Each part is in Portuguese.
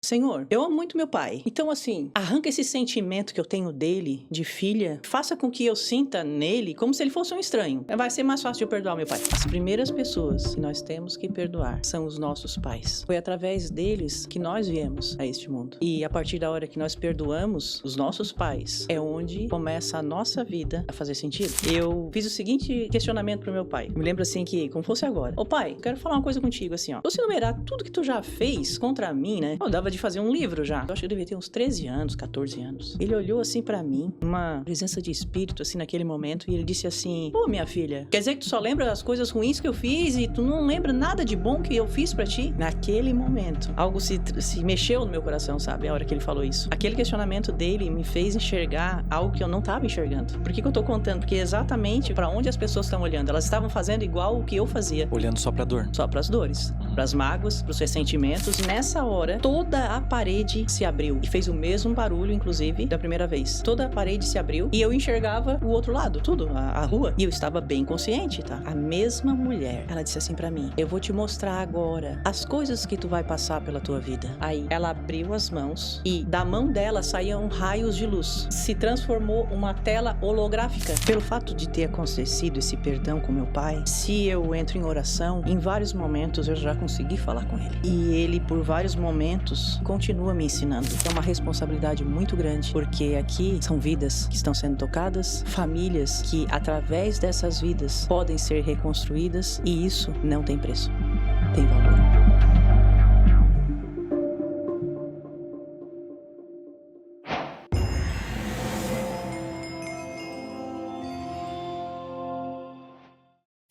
Senhor, eu amo muito meu pai. Então, assim, arranca esse sentimento que eu tenho dele, de filha. Faça com que eu sinta nele como se ele fosse um estranho. Vai ser mais fácil de eu perdoar meu pai. As primeiras pessoas que nós temos que perdoar são os nossos pais. Foi através deles que nós viemos a este mundo. E a partir da hora que nós perdoamos os nossos pais, é onde começa a nossa vida a fazer sentido. Eu fiz o seguinte questionamento pro meu pai. Me lembro assim que, como fosse agora. Ô pai, eu quero falar uma coisa contigo assim, ó. Se você numerar tudo que tu já fez contra mim, né? Eu dava de fazer um livro já. Eu acho que eu devia ter uns 13 anos, 14 anos. Ele olhou assim pra mim, uma presença de espírito assim naquele momento, e ele disse assim: pô, minha filha, quer dizer que tu só lembra as coisas ruins que eu fiz e tu não lembra nada de bom que eu fiz pra ti? Naquele momento, algo se mexeu no meu coração, sabe? A hora que ele falou isso. Aquele questionamento dele me fez enxergar algo que eu não tava enxergando. Por que eu tô contando? Porque exatamente pra onde as pessoas estão olhando, elas estavam fazendo igual o que eu fazia. Olhando só pra dor. Só pras dores, pras mágoas, pros ressentimentos. Nessa hora, toda a parede se abriu e fez o mesmo barulho, inclusive, da primeira vez. Toda a parede se abriu e eu enxergava o outro lado, tudo, a rua. E eu estava bem consciente, tá? A mesma mulher, ela disse assim pra mim: eu vou te mostrar agora as coisas que tu vai passar pela tua vida. Aí, ela abriu as mãos e da mão dela saíam raios de luz. Se transformou uma tela holográfica. Pelo fato de ter acontecido esse perdão com meu pai, se eu entro em oração, em vários momentos eu já consegui falar com ele. E ele, por vários momentos, continua me ensinando. É uma responsabilidade muito grande, porque aqui são vidas que estão sendo tocadas, famílias que, através dessas vidas, podem ser reconstruídas, e isso não tem preço. Tem valor.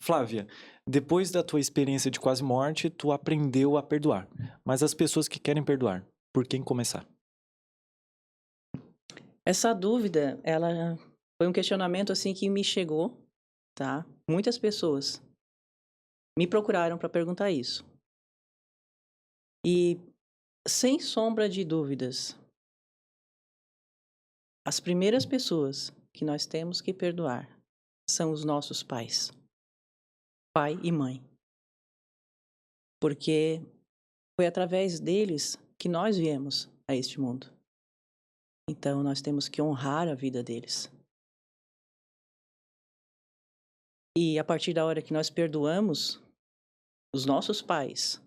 Flávia, depois da tua experiência de quase morte, tu aprendeu a perdoar. Mas as pessoas que querem perdoar, por quem começar? Essa dúvida, ela foi um questionamento assim que me chegou, tá? Muitas pessoas me procuraram para perguntar isso. E, sem sombra de dúvidas, as primeiras pessoas que nós temos que perdoar são os nossos pais, pai e mãe. Porque foi através deles que nós viemos a este mundo. Então, nós temos que honrar a vida deles. E a partir da hora que nós perdoamos os nossos pais,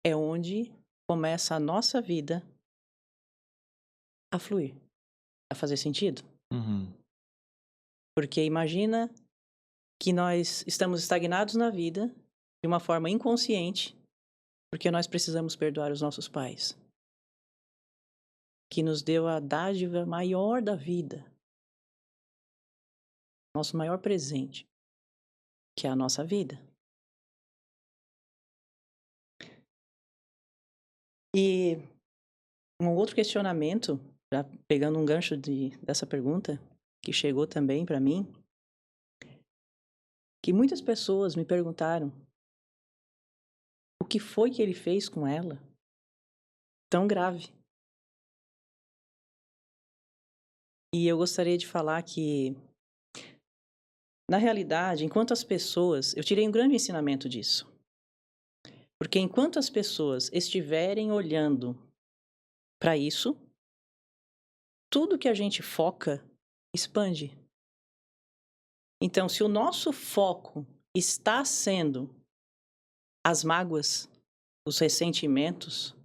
é onde começa a nossa vida a fluir, a fazer sentido. Uhum. Porque imagina que nós estamos estagnados na vida de uma forma inconsciente, porque nós precisamos perdoar os nossos pais, que nos deu a dádiva maior da vida, nosso maior presente, que é a nossa vida. E um outro questionamento, já pegando um gancho dessa pergunta, que chegou também para mim, que muitas pessoas me perguntaram o que foi que ele fez com ela tão grave. E eu gostaria de falar que, na realidade, enquanto as pessoas... Eu tirei um grande ensinamento disso. Porque enquanto as pessoas estiverem olhando para isso, tudo que a gente foca expande. Então, se o nosso foco está sendo as mágoas, os ressentimentos,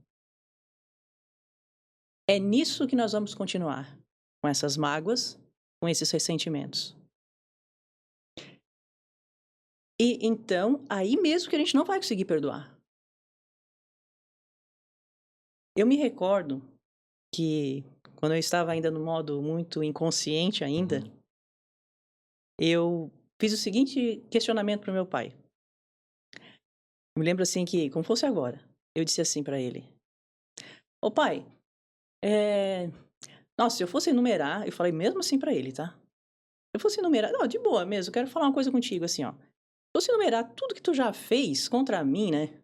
é nisso que nós vamos continuar, com essas mágoas, com esses ressentimentos. E então, aí mesmo que a gente não vai conseguir perdoar. Eu me recordo que, quando eu estava ainda no modo muito inconsciente ainda, eu fiz o seguinte questionamento para o meu pai. Eu me lembro assim que, como fosse agora, eu disse assim para ele: ô pai, nossa, se eu fosse enumerar, eu falei mesmo assim para ele, tá? Se eu fosse enumerar, não, de boa mesmo, eu quero falar uma coisa contigo assim, ó. Se eu fosse enumerar tudo que tu já fez contra mim, né?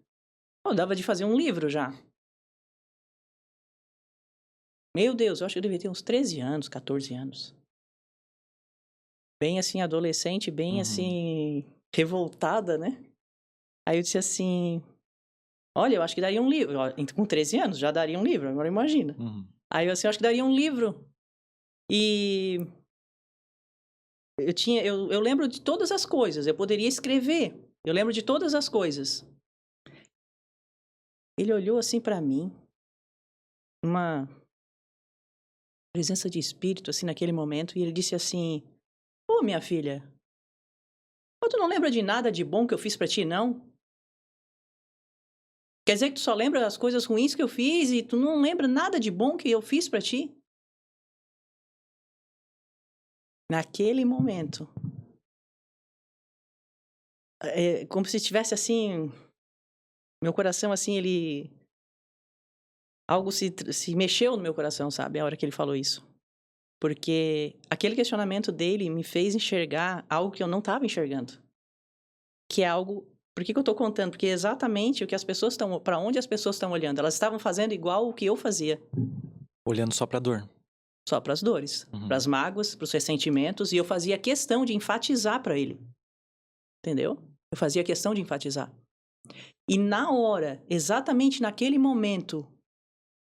Eu dava de fazer um livro já. Meu Deus, eu acho que eu devia ter uns 13 anos, 14 anos. Bem assim, adolescente, bem assim, revoltada, né? Aí eu disse assim: Olha, eu acho que daria um livro. Ó, com 13 anos já daria um livro, agora imagina. Uhum. Aí eu assim, acho que daria um livro. E eu lembro de todas as coisas, eu poderia escrever. Eu lembro de todas as coisas. Ele olhou assim pra mim, uma presença de espírito assim naquele momento, e ele disse assim: "Ô, minha filha, ô, tu não lembra de nada de bom que eu fiz pra ti, não? Quer dizer que tu só lembra das coisas ruins que eu fiz e tu não lembra nada de bom que eu fiz pra ti?" Naquele momento, como se tivesse assim, meu coração assim, ele algo se mexeu no meu coração, sabe, a hora que ele falou isso. Porque aquele questionamento dele me fez enxergar algo que eu não estava enxergando. Que é algo. Por que eu tô contando? Porque é exatamente o que as pessoas estão. Para onde as pessoas estão olhando. Elas estavam fazendo igual o que eu fazia. Olhando só pra dor. Só para as dores, para as mágoas, para os ressentimentos. E eu fazia questão de enfatizar para ele. Entendeu? Eu fazia questão de enfatizar. E na hora, exatamente naquele momento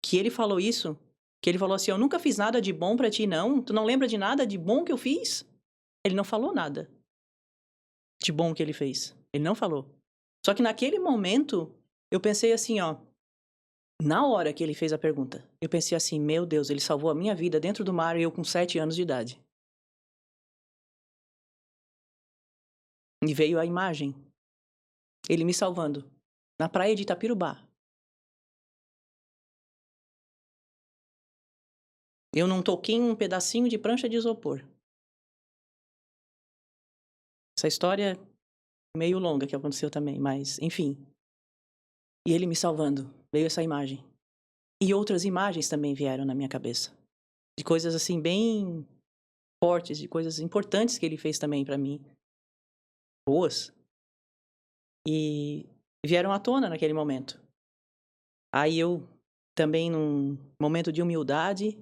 que ele falou isso, que ele falou assim: "Eu nunca fiz nada de bom pra ti, não. Tu não lembra de nada de bom que eu fiz?" Ele não falou nada de bom que ele fez. Ele não falou. Só que naquele momento, eu pensei assim, ó. Na hora que ele fez a pergunta, eu pensei assim: meu Deus, ele salvou a minha vida dentro do mar e eu com 7 anos de idade. E veio a imagem. Ele me salvando. Na praia de Itapirubá. Eu não toquei em um pedacinho de prancha de isopor. Essa história é meio longa que aconteceu também, mas enfim. E ele me salvando. Veio essa imagem. E outras imagens também vieram na minha cabeça. De coisas assim bem fortes, de coisas importantes que ele fez também pra mim. Boas. E vieram à tona naquele momento. Aí eu também, num momento de humildade,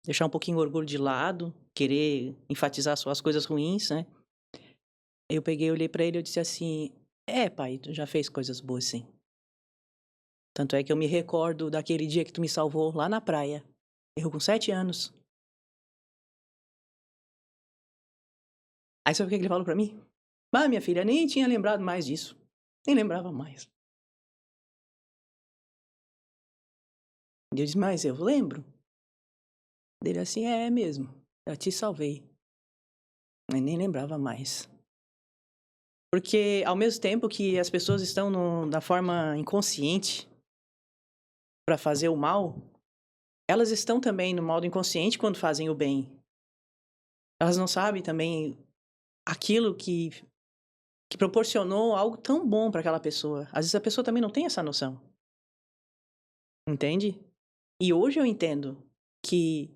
deixar um pouquinho o orgulho de lado, querer enfatizar só as coisas ruins, né? Eu peguei, olhei pra ele e eu disse assim: "É, pai, tu já fez coisas boas, sim. Tanto é que eu me recordo daquele dia que tu me salvou lá na praia. Eu com 7 anos." Aí sabe o que ele falou pra mim? "Ah, minha filha, nem tinha lembrado mais disso. Nem lembrava mais." E eu disse: "Mas eu lembro." Ele assim: "É mesmo, eu te salvei." Eu nem lembrava mais. Porque ao mesmo tempo que as pessoas estão da forma inconsciente para fazer o mal, elas estão também no modo inconsciente quando fazem o bem. Elas não sabem também aquilo que proporcionou algo tão bom para aquela pessoa. Às vezes a pessoa também não tem essa noção. Entende? E hoje eu entendo que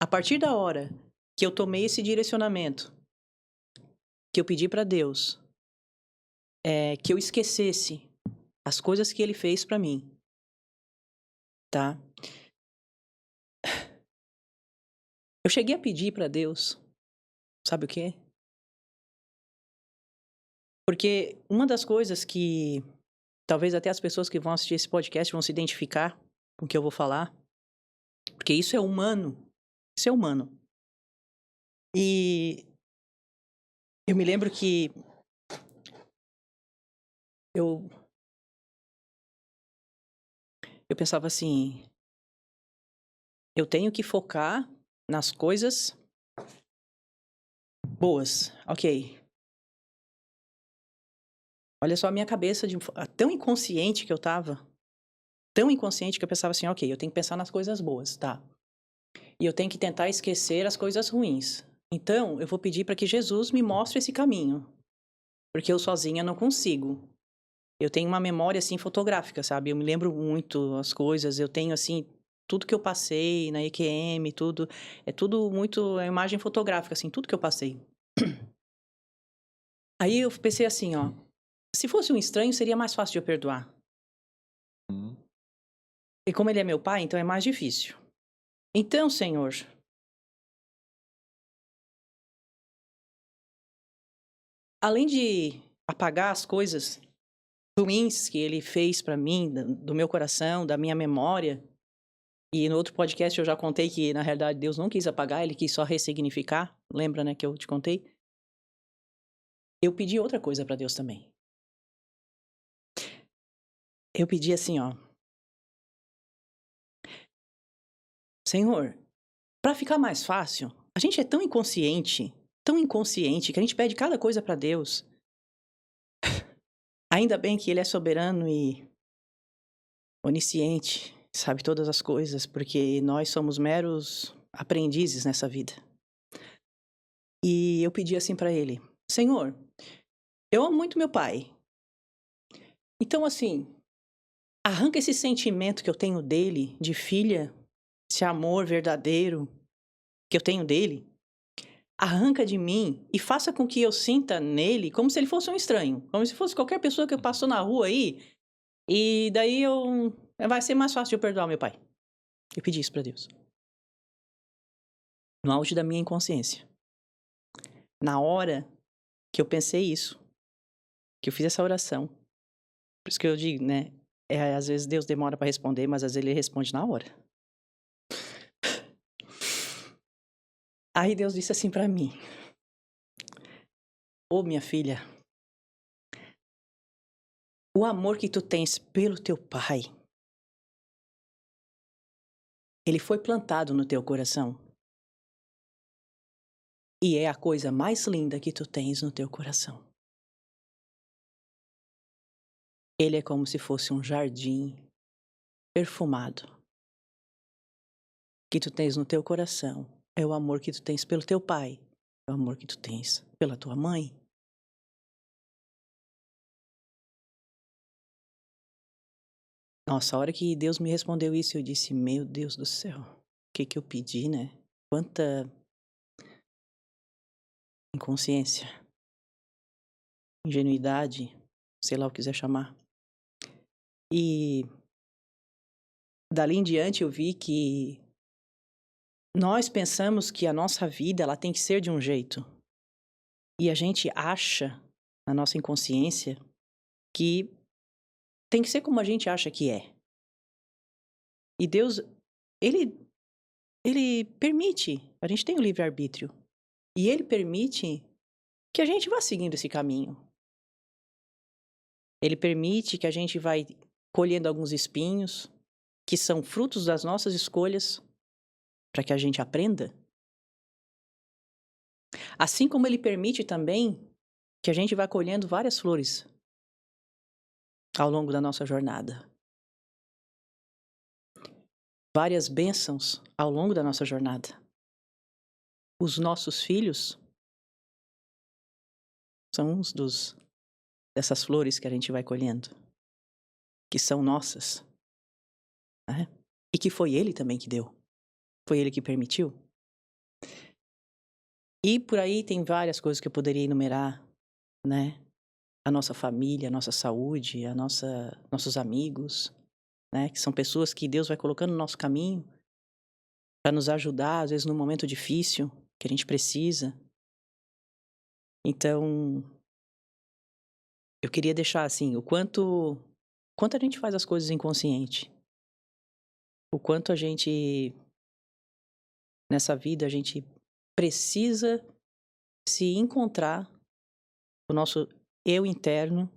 a partir da hora que eu tomei esse direcionamento, que eu pedi para Deus, que eu esquecesse as coisas que ele fez para mim, tá? Eu cheguei a pedir para Deus, sabe o quê? Porque uma das coisas que talvez até as pessoas que vão assistir esse podcast vão se identificar com o que eu vou falar, porque isso é humano. Isso é humano. E eu me lembro que eu eu pensava assim, eu tenho que focar nas coisas boas. OK. Olha só a minha cabeça tão inconsciente que eu estava, tão inconsciente que eu pensava assim: "OK, eu tenho que pensar nas coisas boas, tá? E eu tenho que tentar esquecer as coisas ruins. Então, eu vou pedir para que Jesus me mostre esse caminho, porque eu sozinha não consigo." Eu tenho uma memória, assim, fotográfica, sabe? Eu me lembro muito as coisas, eu tenho, assim, tudo que eu passei na EQM, tudo. É tudo muito. É imagem fotográfica, assim, tudo que eu passei. Aí eu pensei assim, ó. Se fosse um estranho, seria mais fácil de eu perdoar. Uhum. E como ele é meu pai, então é mais difícil. Então, Senhor, além de apagar as coisas ruins que ele fez pra mim, do meu coração, da minha memória. E no outro podcast eu já contei que, na realidade, Deus não quis apagar, ele quis só ressignificar. Lembra, né, que eu te contei? Eu pedi outra coisa pra Deus também. Eu pedi assim, ó: Senhor, pra ficar mais fácil, a gente é tão inconsciente, que a gente pede cada coisa pra Deus. Ainda bem que ele é soberano e onisciente, sabe todas as coisas, porque nós somos meros aprendizes nessa vida. E eu pedi assim pra ele: Senhor, eu amo muito meu pai. Então, assim, arranca esse sentimento que eu tenho dele, de filha, esse amor verdadeiro que eu tenho dele. Arranca de mim e faça com que eu sinta nele como se ele fosse um estranho, como se fosse qualquer pessoa que passou na rua aí, e daí vai ser mais fácil de eu perdoar meu pai. Eu pedi isso pra Deus. No auge da minha inconsciência. Na hora que eu pensei isso, que eu fiz essa oração. Por isso que eu digo, né? Às vezes Deus demora pra responder, mas às vezes ele responde na hora. Aí Deus disse assim pra mim: Ô minha filha, o amor que tu tens pelo teu pai, ele foi plantado no teu coração. E é a coisa mais linda que tu tens no teu coração. Ele é como se fosse um jardim perfumado que tu tens no teu coração. É o amor que tu tens pelo teu pai. É o amor que tu tens pela tua mãe. Nossa, a hora que Deus me respondeu isso, eu disse: meu Deus do céu, o que eu pedi, né? Quanta inconsciência, ingenuidade, sei lá o que quiser chamar. E dali em diante eu vi que nós pensamos que a nossa vida ela tem que ser de um jeito. E a gente acha, na nossa inconsciência, que tem que ser como a gente acha que é. E Deus, ele permite, a gente tem o livre-arbítrio. E ele permite que a gente vá seguindo esse caminho. Ele permite que a gente vá colhendo alguns espinhos, que são frutos das nossas escolhas, para que a gente aprenda. Assim como ele permite também que a gente vá colhendo várias flores ao longo da nossa jornada. Várias bênçãos ao longo da nossa jornada. Os nossos filhos são uns dessas flores que a gente vai colhendo, que são nossas, né? E que foi ele também que deu. Foi ele que permitiu. E por aí tem várias coisas que eu poderia enumerar, né? A nossa família, a nossa saúde, nossos amigos, né? Que são pessoas que Deus vai colocando no nosso caminho para nos ajudar, às vezes, num momento difícil que a gente precisa. Então, eu queria deixar assim, o quanto a gente faz as coisas inconsciente. O quanto a gente, nessa vida, a gente precisa se encontrar o nosso eu interno,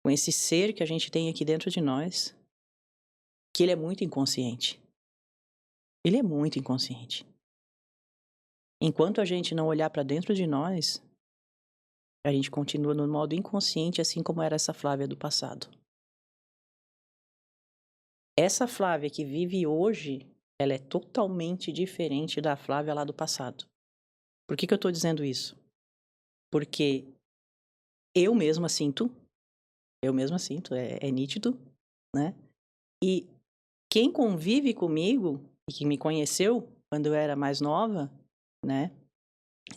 com esse ser que a gente tem aqui dentro de nós, que ele é muito inconsciente. Ele é muito inconsciente. Enquanto a gente não olhar para dentro de nós, a gente continua no modo inconsciente, assim como era essa Flávia do passado. Essa Flávia que vive hoje, ela é totalmente diferente da Flávia lá do passado. Por que eu estou dizendo isso? Porque eu mesma sinto, é nítido, né? E quem convive comigo e que me conheceu quando eu era mais nova, né,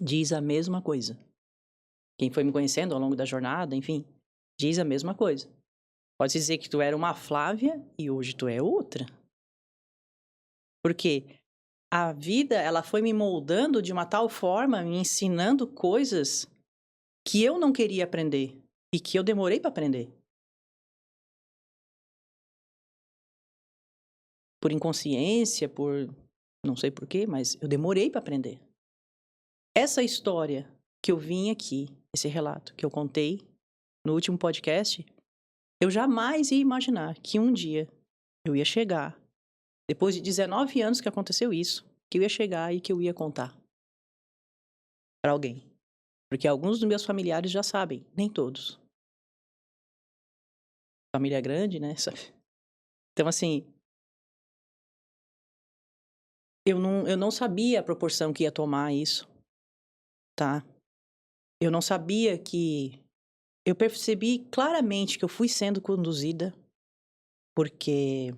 diz a mesma coisa. Quem foi me conhecendo ao longo da jornada, enfim, diz a mesma coisa. Pode dizer que tu era uma Flávia e hoje tu é outra. Porque a vida, ela foi me moldando de uma tal forma, me ensinando coisas que eu não queria aprender. E que eu demorei para aprender. Por inconsciência, por não sei por quê, mas eu demorei para aprender. Essa história que eu vim aqui, esse relato que eu contei no último podcast, eu jamais ia imaginar que um dia eu ia chegar, depois de 19 anos que aconteceu isso, que eu ia chegar e que eu ia contar para alguém. Porque alguns dos meus familiares já sabem, nem todos. Família grande, né? Então, assim, eu não sabia a proporção que ia tomar isso, tá? Eu não sabia que... Eu percebi claramente que eu fui sendo conduzida porque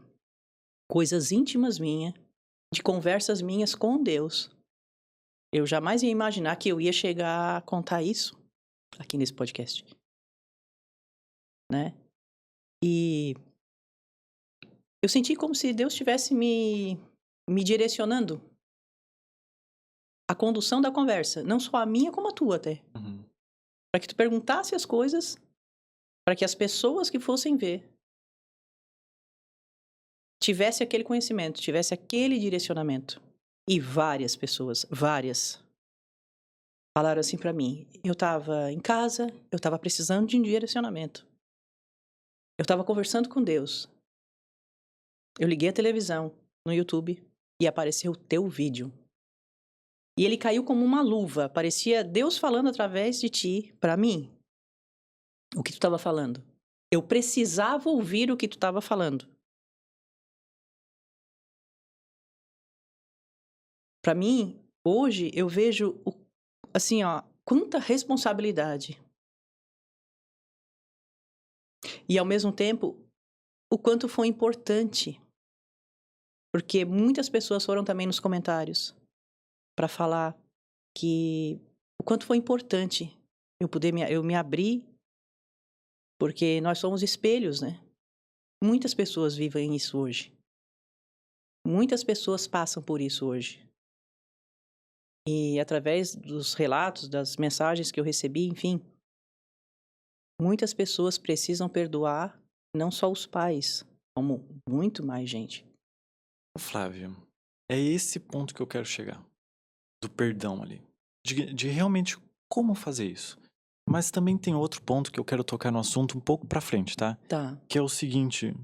coisas íntimas minhas, de conversas minhas com Deus, eu jamais ia imaginar que eu ia chegar a contar isso aqui nesse podcast, né? E eu senti como se Deus estivesse me direcionando a condução da conversa, não só a minha como a tua até. Uhum. Para que tu perguntasse as coisas, para que as pessoas que fossem ver tivesse aquele conhecimento, tivesse aquele direcionamento. E várias pessoas, várias, falaram assim pra mim. Eu tava em casa, eu tava precisando de um direcionamento. Eu tava conversando com Deus. Eu liguei a televisão no YouTube e apareceu o teu vídeo. E ele caiu como uma luva, parecia Deus falando através de ti pra mim. O que tu tava falando. Eu precisava ouvir o que tu tava falando. Pra mim, hoje eu vejo assim, ó, quanta responsabilidade. E ao mesmo tempo, o quanto foi importante. Porque muitas pessoas foram também nos comentários para falar que o quanto foi importante eu me abrir, porque nós somos espelhos, né? Muitas pessoas vivem isso hoje. Muitas pessoas passam por isso hoje. E através dos relatos, das mensagens que eu recebi, enfim, muitas pessoas precisam perdoar não só os pais, como muito mais gente. Flávio, é esse ponto que eu quero chegar. Do perdão ali. De realmente como fazer isso. Mas também tem outro ponto que eu quero tocar no assunto um pouco pra frente, tá? Tá. Que é o seguinte,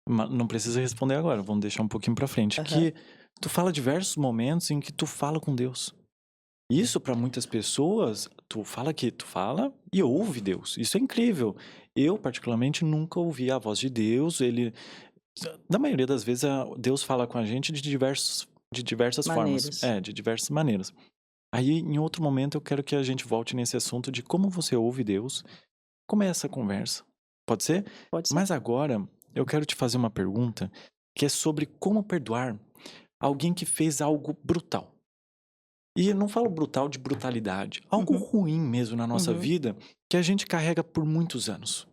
não precisa responder agora, vamos deixar um pouquinho pra frente. Aham. Que tu fala diversos momentos em que tu fala com Deus. Isso pra muitas pessoas, tu fala e ouve Deus. Isso é incrível. Eu, particularmente, nunca ouvi a voz de Deus. Na maioria das vezes, Deus fala com a gente de diversas formas. Maneiras. De diversas maneiras. Aí, em outro momento, eu quero que a gente volte nesse assunto de como você ouve Deus, como é essa conversa. Pode ser? Pode ser. Mas agora, eu quero te fazer uma pergunta que é sobre como perdoar alguém que fez algo brutal. E eu não falo brutal de brutalidade, algo Uhum. ruim mesmo na nossa Uhum. vida que a gente carrega por muitos anos.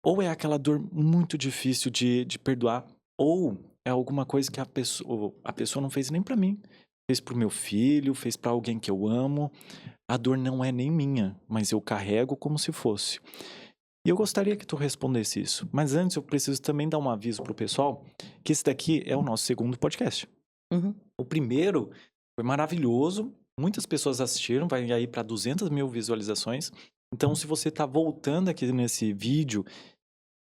Ou é aquela dor muito difícil de perdoar, ou é alguma coisa que a pessoa não fez nem pra mim. Fez pro meu filho, fez pra alguém que eu amo. A dor não é nem minha, mas eu carrego como se fosse. E eu gostaria que tu respondesse isso. Mas antes eu preciso também dar um aviso pro pessoal que esse daqui é o nosso segundo podcast. Uhum. O primeiro foi maravilhoso, muitas pessoas assistiram, vai aí para 200 mil visualizações. Então, se você tá voltando aqui nesse vídeo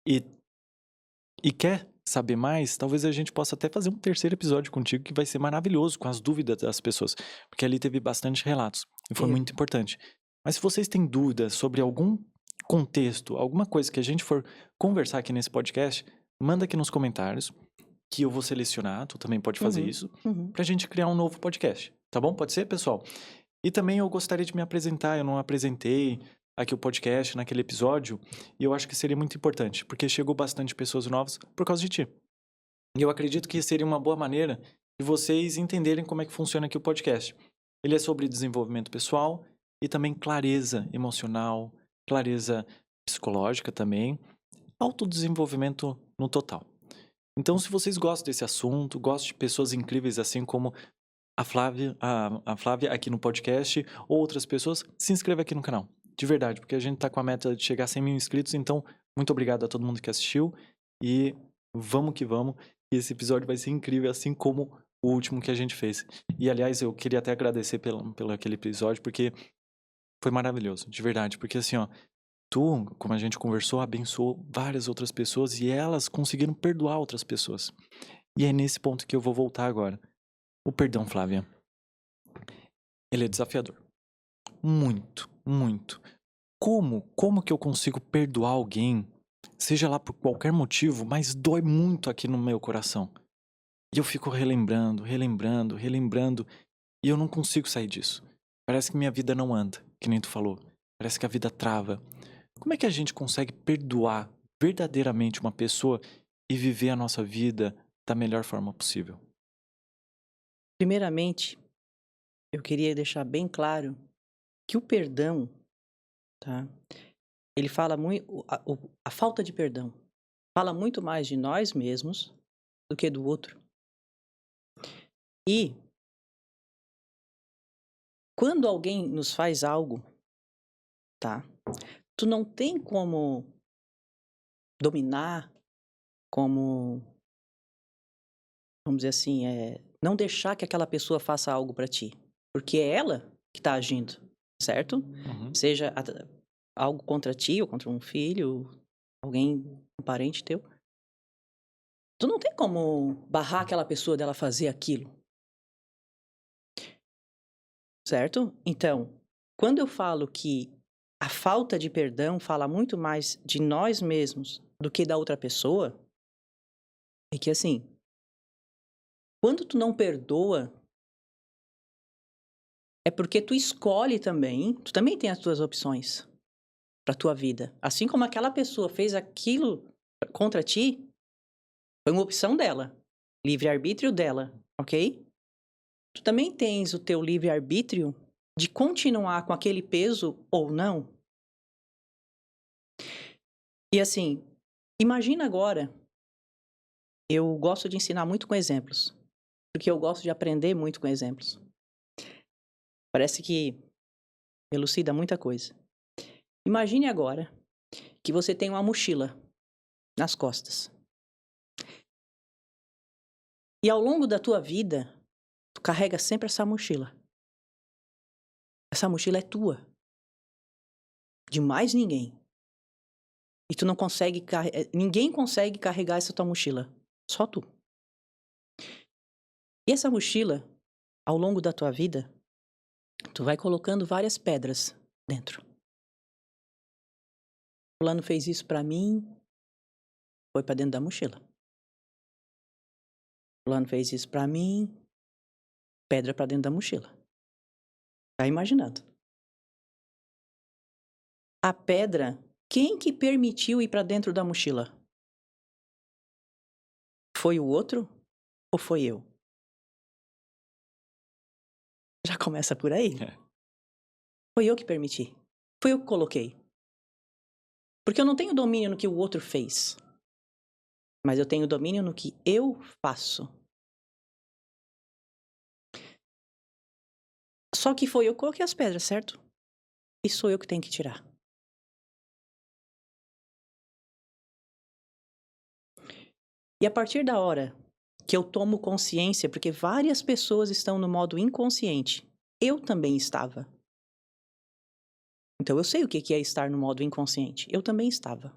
e quer saber mais, talvez a gente possa até fazer um terceiro episódio contigo que vai ser maravilhoso com as dúvidas das pessoas, porque ali teve bastante relatos e foi muito importante. Mas se vocês têm dúvidas sobre algum contexto, alguma coisa que a gente for conversar aqui nesse podcast, manda aqui nos comentários que eu vou selecionar, tu também pode fazer isso, Uhum. pra gente criar um novo podcast, tá bom? Pode ser, pessoal? E também eu gostaria de me apresentar, eu não apresentei aqui o podcast naquele episódio, e eu acho que seria muito importante, porque chegou bastante pessoas novas por causa de ti. E eu acredito que seria uma boa maneira de vocês entenderem como é que funciona aqui o podcast. Ele é sobre desenvolvimento pessoal e também clareza emocional, clareza psicológica também, autodesenvolvimento no total. Então, se vocês gostam desse assunto, gostam de pessoas incríveis assim como a Flávia aqui no podcast, ou outras pessoas, se inscreva aqui no canal. de verdade, porque a gente tá com a meta de chegar a 100 mil inscritos, então muito obrigado a todo mundo que assistiu e vamos que vamos. E esse episódio vai ser incrível, assim como o último que a gente fez. E aliás, eu queria até agradecer pelo aquele episódio, porque foi maravilhoso, de verdade, porque assim, ó, tu, como a gente conversou, abençoou várias outras pessoas e elas conseguiram perdoar outras pessoas. E é nesse ponto que eu vou voltar agora. O perdão, Flávia, ele é desafiador. Muito, muito. Como que eu consigo perdoar alguém, seja lá por qualquer motivo, mas dói muito aqui no meu coração? E eu fico relembrando, relembrando, relembrando, e eu não consigo sair disso. Parece que minha vida não anda, que nem tu falou. Parece que a vida trava. Como é que a gente consegue perdoar verdadeiramente uma pessoa e viver a nossa vida da melhor forma possível? Primeiramente, eu queria deixar bem claro que o perdão, tá? Ele fala muito, a falta de perdão fala muito mais de nós mesmos do que do outro. E quando alguém nos faz algo, tá? Tu não tem como dominar, como, vamos dizer assim, não deixar que aquela pessoa faça algo pra ti, porque é ela que tá agindo, certo? Uhum. Seja algo contra ti ou contra um filho, alguém, um parente teu. Tu não tem como barrar aquela pessoa dela fazer aquilo, certo? Então, quando eu falo que a falta de perdão fala muito mais de nós mesmos do que da outra pessoa, é que assim, quando tu não perdoa, é porque tu escolhe também, tu também tem as tuas opções pra tua vida. Assim como aquela pessoa fez aquilo contra ti, foi uma opção dela, livre-arbítrio dela, ok? Tu também tens o teu livre-arbítrio de continuar com aquele peso ou não. E assim, imagina agora, eu gosto de ensinar muito com exemplos, porque eu gosto de aprender muito com exemplos. Parece que elucida muita coisa. Imagine agora que você tem uma mochila nas costas. E ao longo da tua vida, tu carrega sempre essa mochila. Essa mochila é tua. De mais ninguém. E tu não consegue ninguém consegue carregar essa tua mochila. Só tu. E essa mochila, ao longo da tua vida, tu vai colocando várias pedras dentro. Fulano fez isso pra mim, foi pra dentro da mochila. Fulano fez isso pra mim, pedra pra dentro da mochila. Tá imaginando? A pedra, quem que permitiu ir pra dentro da mochila? Foi o outro ou foi eu? Já começa por aí. Foi eu que permiti. Foi eu que coloquei. Porque eu não tenho domínio no que o outro fez. Mas eu tenho domínio no que eu faço. Só que foi eu que coloquei as pedras, certo? E sou eu que tenho que tirar. E a partir da hora que eu tomo consciência, porque várias pessoas estão no modo inconsciente, eu também estava. Então eu sei o que é estar no modo inconsciente. Eu também estava.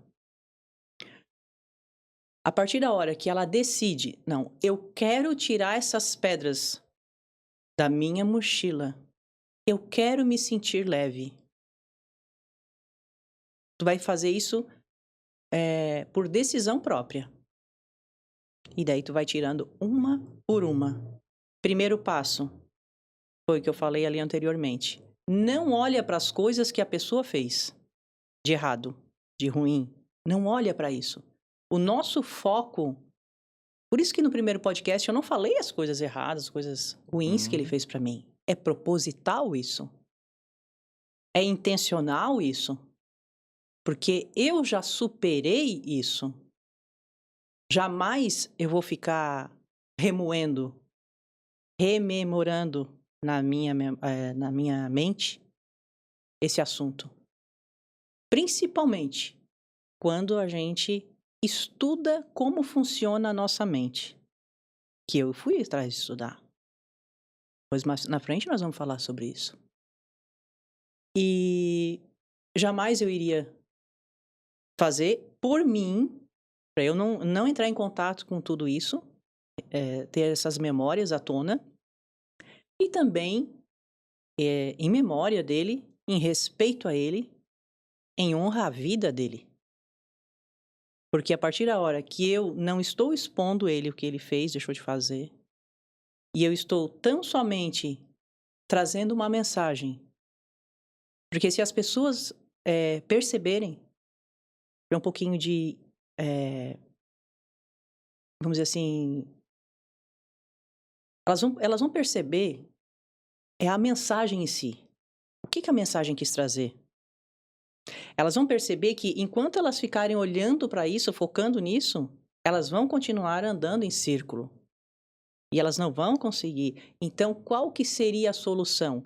A partir da hora que ela decide, não, eu quero tirar essas pedras da minha mochila. Eu quero me sentir leve. Tu vai fazer isso por decisão própria. E daí tu vai tirando uma por uma. Primeiro passo foi o que eu falei ali anteriormente. Não olha para as coisas que a pessoa fez de errado, de ruim. Não olha para isso. O nosso foco. Por isso que no primeiro podcast eu não falei as coisas erradas, as coisas ruins que ele fez para mim. É proposital isso. É intencional isso. Porque eu já superei isso. Jamais eu vou ficar remoendo, rememorando na minha mente esse assunto. Principalmente quando a gente estuda como funciona a nossa mente. Que eu fui atrás de estudar. Pois mais na frente nós vamos falar sobre isso. E jamais eu iria fazer por mim, para eu não entrar em contato com tudo isso, ter essas memórias à tona, e também em memória dele, em respeito a ele, em honra à vida dele. Porque a partir da hora que eu não estou expondo ele o que ele fez, deixou de fazer, e eu estou tão somente trazendo uma mensagem. Porque se as pessoas perceberem um pouquinho de, vamos dizer assim, elas vão perceber a mensagem em si. O que a mensagem quis trazer? Elas vão perceber que enquanto elas ficarem olhando para isso, focando nisso, elas vão continuar andando em círculo. E elas não vão conseguir. Então, qual que seria a solução?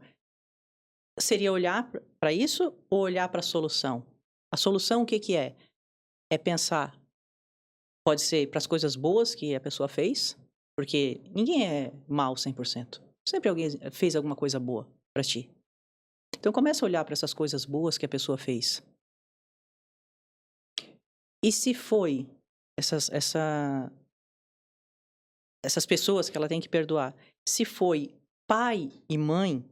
Seria olhar para isso ou olhar para a solução? A solução o que é? É pensar, pode ser para as coisas boas que a pessoa fez, porque ninguém é mal 100%. Sempre alguém fez alguma coisa boa para ti. Então começa a olhar para essas coisas boas que a pessoa fez. E se foi essas pessoas que ela tem que perdoar, se foi pai e mãe,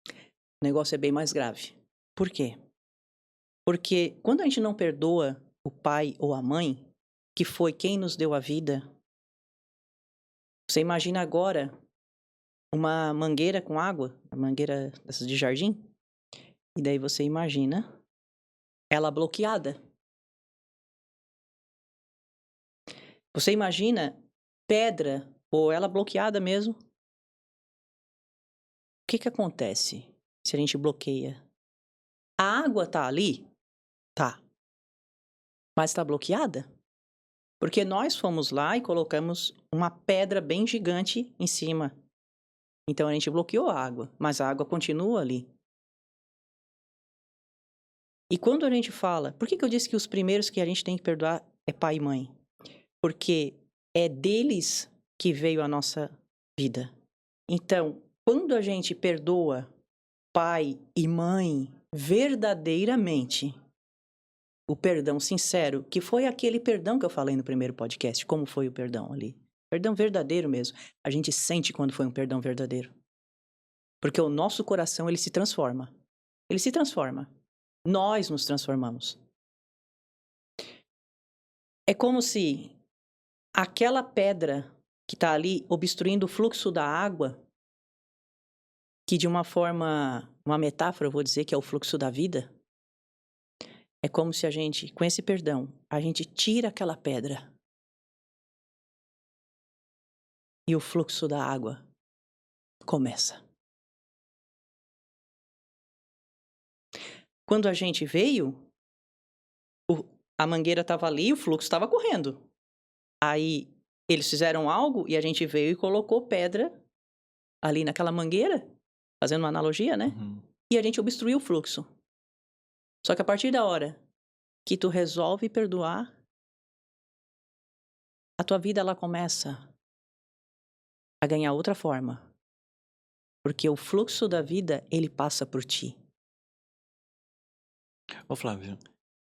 o negócio é bem mais grave. Por quê? Porque quando a gente não perdoa o pai ou a mãe, que foi quem nos deu a vida, você imagina agora uma mangueira com água, uma mangueira dessas de jardim, e daí você imagina ela bloqueada. Você imagina pedra ou ela bloqueada mesmo. O que acontece se a gente bloqueia? A água tá ali? Tá. Mas tá bloqueada? Porque nós fomos lá e colocamos uma pedra bem gigante em cima. Então a gente bloqueou a água, mas a água continua ali. E quando a gente fala, por que eu disse que os primeiros que a gente tem que perdoar é pai e mãe? Porque é deles que veio a nossa vida. Então, quando a gente perdoa pai e mãe verdadeiramente, o perdão sincero, que foi aquele perdão que eu falei no primeiro podcast, como foi o perdão ali? Perdão verdadeiro mesmo. A gente sente quando foi um perdão verdadeiro. Porque o nosso coração, ele se transforma. Ele se transforma. Nós nos transformamos. É como se aquela pedra que está ali obstruindo o fluxo da água, que de uma forma, uma metáfora, eu vou dizer que é o fluxo da vida, é como se a gente, com esse perdão, a gente tira aquela pedra e o fluxo da água começa. Quando a gente veio, a mangueira estava ali e o fluxo estava correndo. Aí eles fizeram algo e a gente veio e colocou pedra ali naquela mangueira, fazendo uma analogia, né? Uhum. E a gente obstruiu o fluxo. Só que a partir da hora que tu resolve perdoar, a tua vida ela começa a ganhar outra forma. Porque o fluxo da vida, ele passa por ti. Ô Flávio,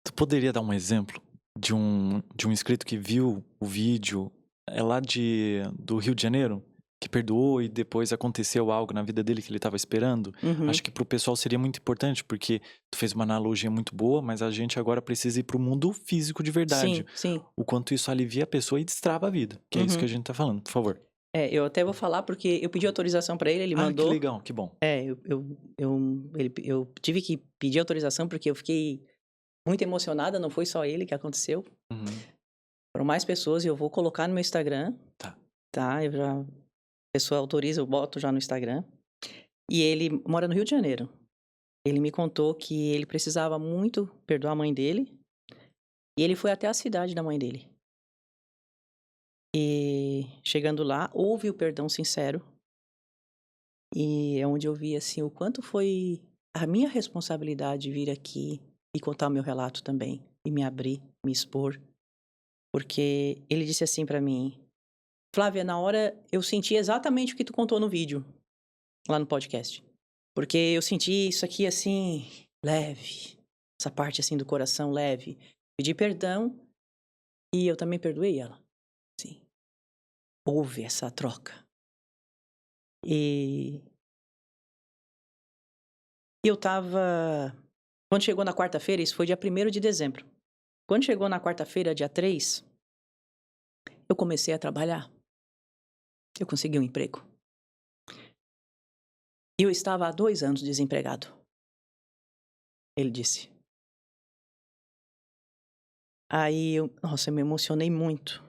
tu poderia dar um exemplo de um inscrito que viu o vídeo lá do Rio de Janeiro? Que perdoou e depois aconteceu algo na vida dele que ele estava esperando? Uhum. Acho que pro pessoal seria muito importante, porque tu fez uma analogia muito boa, mas a gente agora precisa ir pro mundo físico de verdade. Sim. O quanto isso alivia a pessoa e destrava a vida. Que é isso que a gente tá falando, por favor. Eu até vou falar porque eu pedi autorização para ele mandou. Que legal, que bom. Eu tive que pedir autorização porque eu fiquei muito emocionada, não foi só ele que aconteceu. Uhum. Foram mais pessoas e eu vou colocar no meu Instagram. Tá, eu já... A pessoa autoriza, eu boto já no Instagram. E ele mora no Rio de Janeiro. Ele me contou que ele precisava muito perdoar a mãe dele. E ele foi até a cidade da mãe dele. E chegando lá, houve o perdão sincero. E é onde eu vi, assim, o quanto foi a minha responsabilidade vir aqui e contar o meu relato também. E me abrir, me expor. Porque ele disse assim pra mim: Flávia, na hora eu senti exatamente o que tu contou no vídeo, lá no podcast. Porque eu senti isso aqui assim, leve. Essa parte assim do coração leve. Pedi perdão e eu também perdoei ela. Sim. Houve essa troca. E eu tava. Quando chegou na quarta-feira, isso foi dia 1º de dezembro. Quando chegou na quarta-feira, dia 3, eu comecei a trabalhar. Eu consegui um emprego. E eu estava há 2 anos desempregado. Ele disse. Aí nossa, eu me emocionei muito.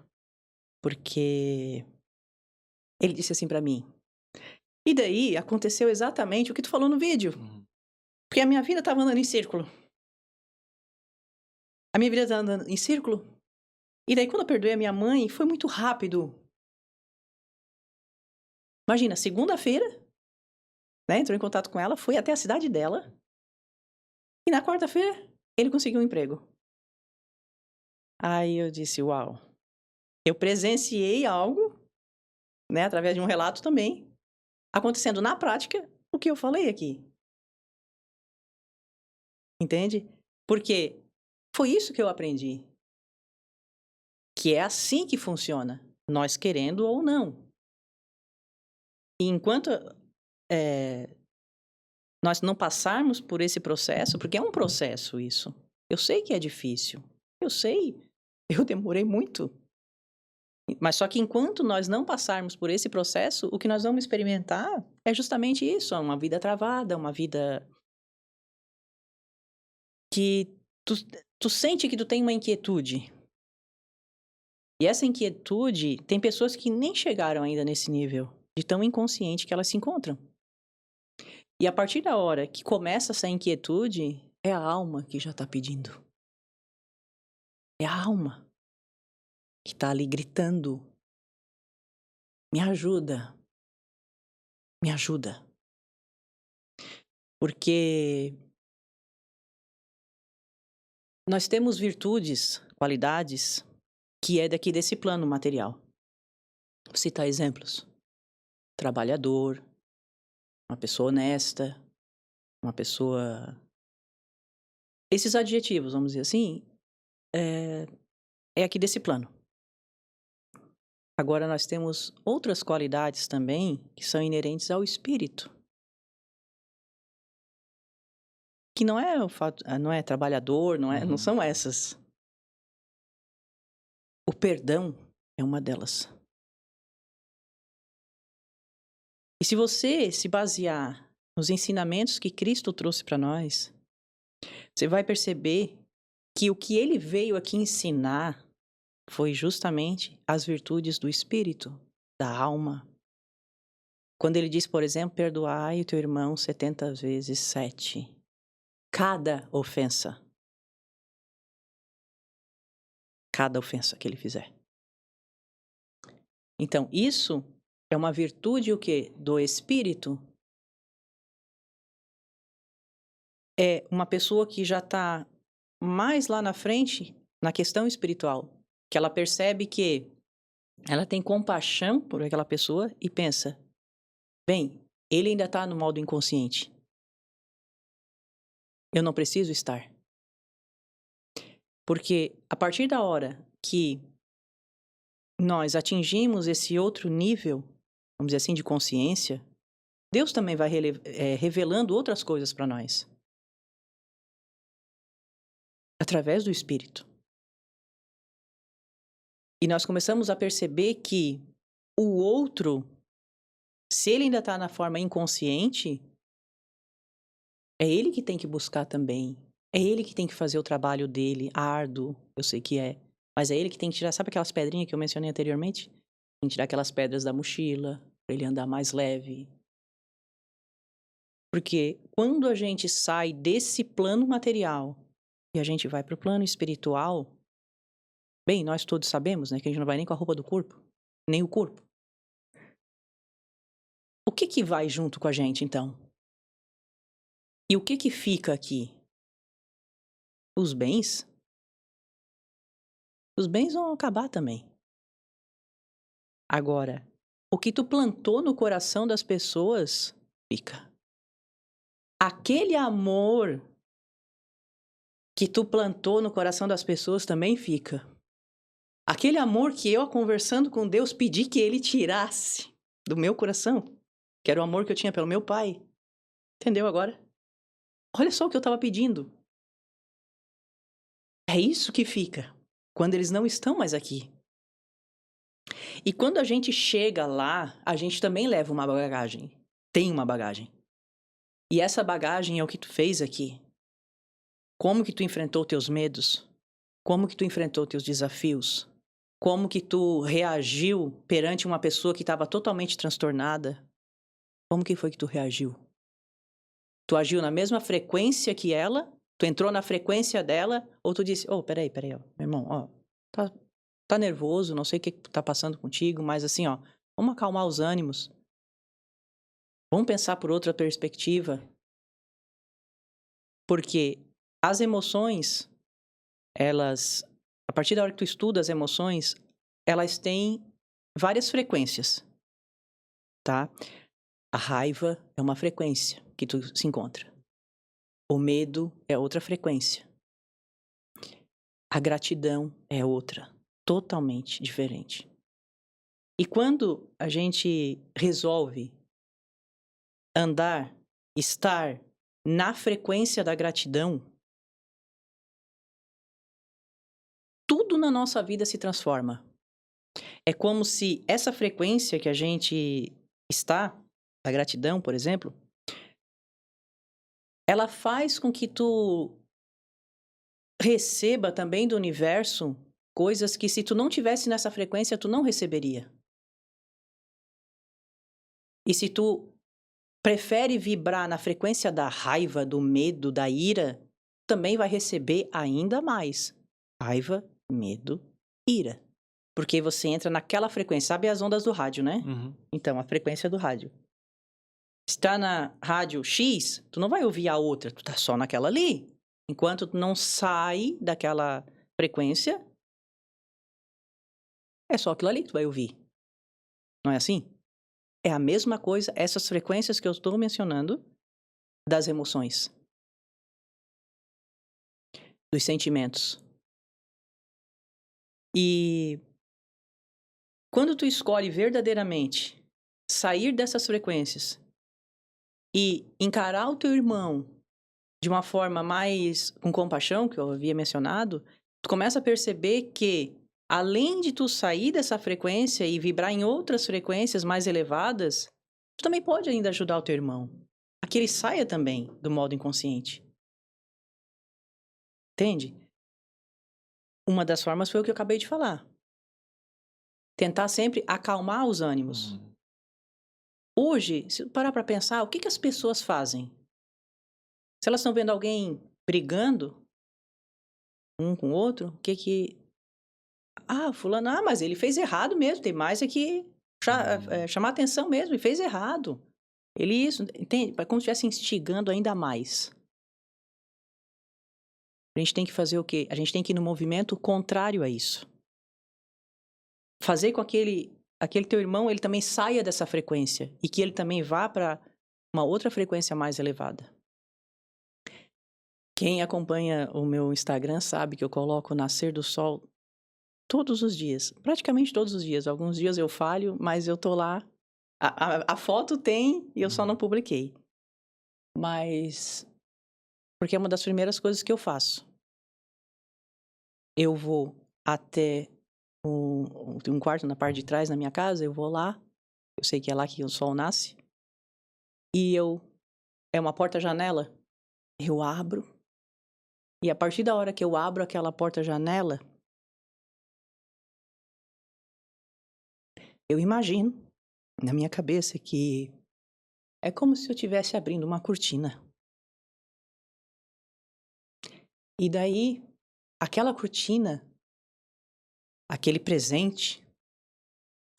Porque ele disse assim pra mim: E daí aconteceu exatamente o que tu falou no vídeo. Porque a minha vida estava andando em círculo. A minha vida estava andando em círculo. E daí quando eu perdoei a minha mãe, foi muito rápido. Imagina, segunda-feira, né, entrou em contato com ela, foi até a cidade dela. E na quarta-feira, ele conseguiu um emprego. Aí eu disse: uau. Eu presenciei algo, né, através de um relato também, acontecendo na prática o que eu falei aqui. Entende? Porque foi isso que eu aprendi. Que é assim que funciona, nós querendo ou não. E enquanto nós não passarmos por esse processo, porque é um processo isso. Eu sei que é difícil. Eu sei. Eu demorei muito. Mas só que enquanto nós não passarmos por esse processo, o que nós vamos experimentar é justamente isso, uma vida travada, uma vida que tu sente que tu tem uma inquietude. E essa inquietude, tem pessoas que nem chegaram ainda nesse nível, de tão inconsciente que elas se encontram. E a partir da hora que começa essa inquietude, é a alma que já está pedindo. É a alma que está ali gritando: me ajuda, me ajuda. Porque nós temos virtudes, qualidades, que é daqui desse plano material. Vou citar exemplos: trabalhador, uma pessoa honesta, uma pessoa. Esses adjetivos, vamos dizer assim, é aqui desse plano. Agora nós temos outras qualidades também que são inerentes ao espírito. Que não é o fato, não é trabalhador, não são essas. O perdão é uma delas. E se você se basear nos ensinamentos que Cristo trouxe para nós, você vai perceber que o que ele veio aqui ensinar foi justamente as virtudes do espírito, da alma. Quando ele diz, por exemplo, perdoai o teu irmão 70 vezes 7. Cada ofensa. Cada ofensa que ele fizer. Então, isso é uma virtude o quê? Do espírito. É uma pessoa que já está mais lá na frente na questão espiritual, que ela percebe que ela tem compaixão por aquela pessoa e pensa: bem, ele ainda está no modo inconsciente. Eu não preciso estar. Porque a partir da hora que nós atingimos esse outro nível, vamos dizer assim, de consciência, Deus também vai revelando outras coisas para nós. Através do Espírito. E nós começamos a perceber que o outro, se ele ainda está na forma inconsciente, é ele que tem que buscar também. É ele que tem que fazer o trabalho dele, árduo, eu sei que é. Mas é ele que tem que tirar, sabe aquelas pedrinhas que eu mencionei anteriormente? Tem que tirar aquelas pedras da mochila, para ele andar mais leve. Porque quando a gente sai desse plano material e a gente vai para o plano espiritual, bem, nós todos sabemos, né, que a gente não vai nem com a roupa do corpo, nem o corpo. O que vai junto com a gente, então? E o que fica aqui? Os bens vão acabar também. Agora, o que tu plantou no coração das pessoas fica. Aquele amor que tu plantou no coração das pessoas também fica. Aquele amor que eu, conversando com Deus, pedi que Ele tirasse do meu coração, que era o amor que eu tinha pelo meu pai. Entendeu agora? Olha só o que eu estava pedindo. É isso que fica quando eles não estão mais aqui. E quando a gente chega lá, a gente também leva uma bagagem. Tem uma bagagem. E essa bagagem é o que tu fez aqui. Como que tu enfrentou teus medos? Como que tu enfrentou teus desafios? Como que tu reagiu perante uma pessoa que estava totalmente transtornada? Como que foi que tu reagiu? Tu agiu na mesma frequência que ela? Tu entrou na frequência dela? Ou tu disse, peraí, ó, meu irmão, ó, tá nervoso, não sei o que tá passando contigo, mas assim, ó, vamos acalmar os ânimos. Vamos pensar por outra perspectiva. Porque as emoções, elas, a partir da hora que tu estuda as emoções, elas têm várias frequências, tá? A raiva é uma frequência que tu se encontra. O medo é outra frequência. A gratidão é outra, totalmente diferente. E quando a gente resolve andar, estar na frequência da gratidão, tudo na nossa vida se transforma. É como se essa frequência que a gente está, a gratidão, por exemplo, ela faz com que tu receba também do universo coisas que se tu não tivesse nessa frequência, tu não receberia. E se tu prefere vibrar na frequência da raiva, do medo, da ira, também vai receber ainda mais raiva, medo, ira. Porque você entra naquela frequência. Sabe as ondas do rádio, né? Uhum. Então, a frequência do rádio. Está na rádio X, tu não vai ouvir a outra, tu tá só naquela ali. Enquanto tu não sai daquela frequência, é só aquilo ali que tu vai ouvir. Não é assim? É a mesma coisa, essas frequências que eu estou mencionando, das emoções, dos sentimentos. E quando tu escolhe verdadeiramente sair dessas frequências e encarar o teu irmão de uma forma mais com compaixão, que eu havia mencionado, tu começa a perceber que, além de tu sair dessa frequência e vibrar em outras frequências mais elevadas, tu também pode ainda ajudar o teu irmão a que ele saia também do modo inconsciente. Entende? Uma das formas foi o que eu acabei de falar. Tentar sempre acalmar os ânimos. Uhum. Hoje, se parar para pensar, o que as pessoas fazem? Se elas estão vendo alguém brigando um com o outro, o que... fulano, mas ele fez errado mesmo, tem mais é que chamar atenção mesmo, ele fez errado. Ele isso, entende? É como se estivesse instigando ainda mais. A gente tem que fazer o quê? A gente tem que ir no movimento contrário a isso. Fazer com aquele teu irmão, ele também saia dessa frequência e que ele também vá para uma outra frequência mais elevada. Quem acompanha o meu Instagram sabe que eu coloco o nascer do sol todos os dias, praticamente todos os dias. Alguns dias eu falho, mas eu tô lá. A foto tem e eu só não publiquei. Mas porque é uma das primeiras coisas que eu faço. Eu vou até um quarto na parte de trás na minha casa, eu vou lá. Eu sei que é lá que o sol nasce. E é uma porta-janela. Eu abro. E a partir da hora que eu abro aquela porta-janela, eu imagino na minha cabeça que é como se eu estivesse abrindo uma cortina. E daí, aquela cortina, aquele presente,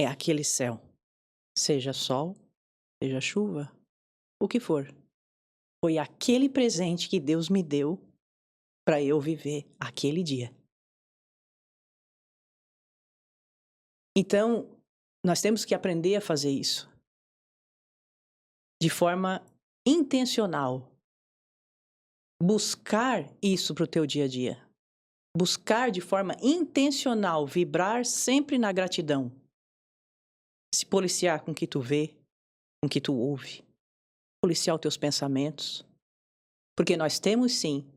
é aquele céu. Seja sol, seja chuva, o que for. Foi aquele presente que Deus me deu para eu viver aquele dia. Então, nós temos que aprender a fazer isso de forma intencional. Buscar isso para o teu dia a dia. Buscar de forma intencional, vibrar sempre na gratidão. Se policiar com o que tu vê, com o que tu ouve. Policiar os teus pensamentos. Porque nós temos sim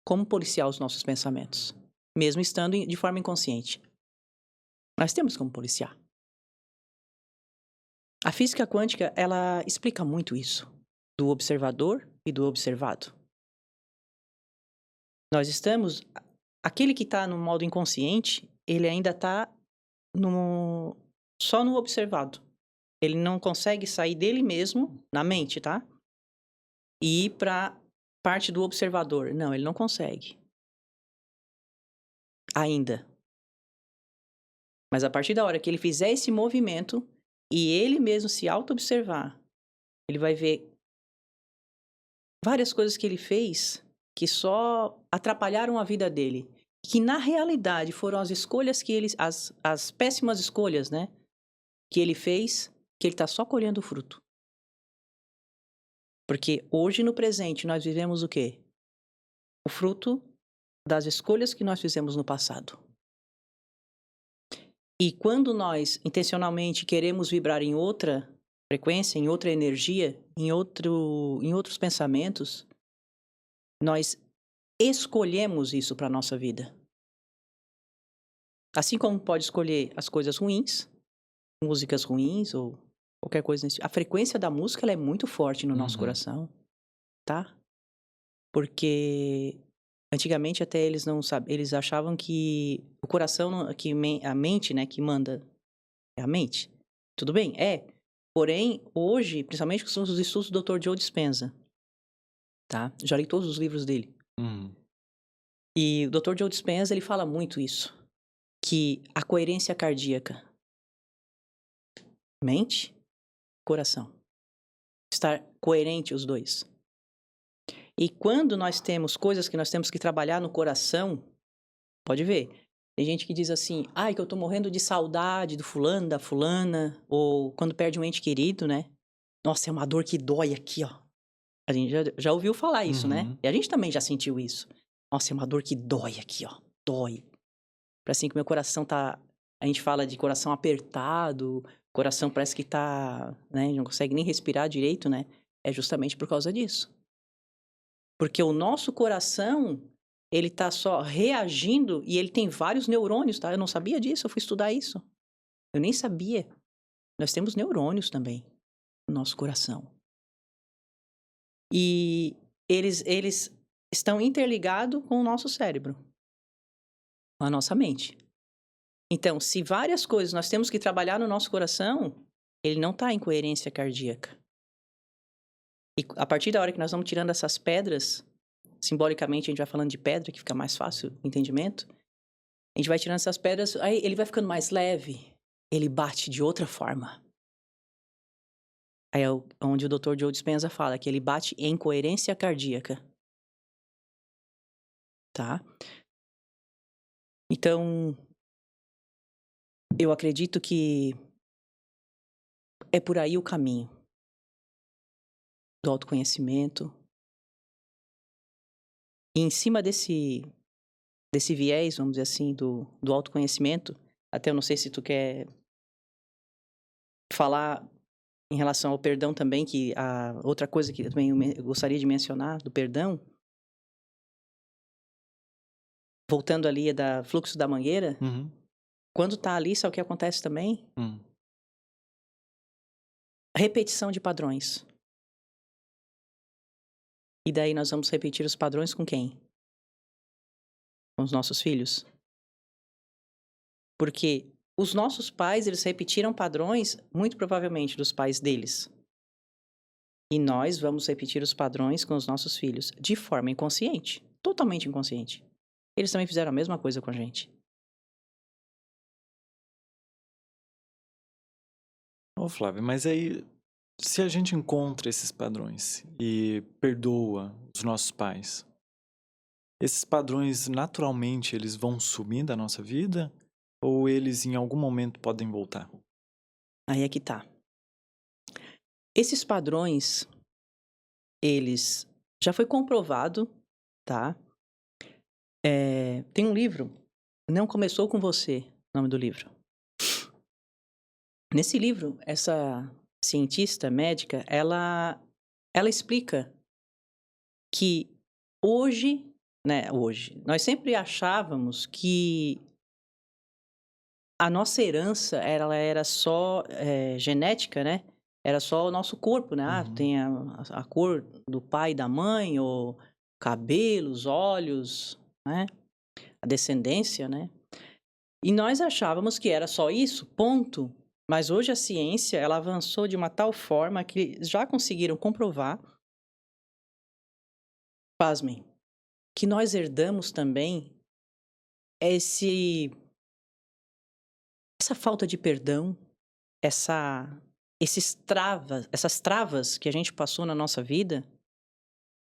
como policiar os nossos pensamentos, mesmo estando de forma inconsciente. Nós temos como policiar. A física quântica, ela explica muito isso, do observador e do observado. Nós estamos... Aquele que está no modo inconsciente, ele ainda está só no observado. Ele não consegue sair dele mesmo, na mente, tá? E ir para parte do observador. Não, ele não consegue. Ainda. Mas a partir da hora que ele fizer esse movimento e ele mesmo se auto-observar, ele vai ver várias coisas que ele fez que só atrapalharam a vida dele. Que na realidade foram as escolhas que ele... As péssimas escolhas, né? Que ele fez, que ele está só colhendo o fruto. Porque hoje no presente nós vivemos o quê? O fruto das escolhas que nós fizemos no passado. E quando nós intencionalmente queremos vibrar em outra frequência, em outra energia, em outros pensamentos, nós escolhemos isso para a nossa vida. Assim como pode escolher as coisas ruins, músicas ruins ou qualquer coisa nesse... A frequência da música ela é muito forte no nosso coração, tá? Porque antigamente até eles não sabem, eles achavam que o coração, a mente, né, que manda é a mente. Tudo bem? É. Porém, hoje, principalmente com os estudos do Dr. Joe Dispenza, tá? Já li todos os livros dele. E o Dr. Joe Dispenza, ele fala muito isso, que a coerência cardíaca, mente, coração, estar coerente os dois. E quando nós temos coisas que nós temos que trabalhar no coração, pode ver, tem gente que diz assim, ai, que eu tô morrendo de saudade do fulano, da fulana, ou quando perde um ente querido, né? Nossa, é uma dor que dói aqui, ó. A gente já ouviu falar isso, né? E a gente também já sentiu isso. Nossa, é uma dor que dói aqui, ó. Dói. Parece assim que meu coração tá... A gente fala de coração apertado, coração parece que tá... né? Não consegue nem respirar direito, né? É justamente por causa disso. Porque o nosso coração, ele tá só reagindo e ele tem vários neurônios, tá? Eu não sabia disso, eu fui estudar isso. Eu nem sabia. Nós temos neurônios também no nosso coração. E eles estão interligados com o nosso cérebro, com a nossa mente. Então, se várias coisas nós temos que trabalhar no nosso coração, ele não está em coerência cardíaca. E a partir da hora que nós vamos tirando essas pedras, simbolicamente a gente vai falando de pedra, que fica mais fácil o entendimento, a gente vai tirando essas pedras, aí ele vai ficando mais leve, ele bate de outra forma. Aí é onde o Dr. Joe Dispenza fala que ele bate em coerência cardíaca. Tá? Então, eu acredito que é por aí o caminho do autoconhecimento. E em cima desse viés, vamos dizer assim, do autoconhecimento, até eu não sei se tu quer falar em relação ao perdão também, que a outra coisa que também eu gostaria de mencionar do perdão, voltando ali da fluxo da mangueira, quando tá ali, sabe o que acontece também? Repetição de padrões. E daí nós vamos repetir os padrões com quem? Com os nossos filhos. Porque os nossos pais, eles repetiram padrões, muito provavelmente, dos pais deles. E nós vamos repetir os padrões com os nossos filhos, de forma inconsciente. Totalmente inconsciente. Eles também fizeram a mesma coisa com a gente. Ô, Flávio, mas aí, se a gente encontra esses padrões e perdoa os nossos pais, esses padrões naturalmente eles vão sumir da nossa vida? Ou eles em algum momento podem voltar? Aí é que tá. Esses padrões, eles já foi comprovado, tá? Tem um livro, Não Começou com Você, nome do livro. Nesse livro, essa cientista médica, ela explica que hoje, né, hoje, nós sempre achávamos que a nossa herança ela era só genética, né? Era só o nosso corpo, né? Uhum. Tem a cor do pai e da mãe, ou cabelos, olhos, né? A descendência, né? E nós achávamos que era só isso, ponto. Mas hoje a ciência, ela avançou de uma tal forma que já conseguiram comprovar, pasmem, que nós herdamos também esse essa falta de perdão, essa essas travas que a gente passou na nossa vida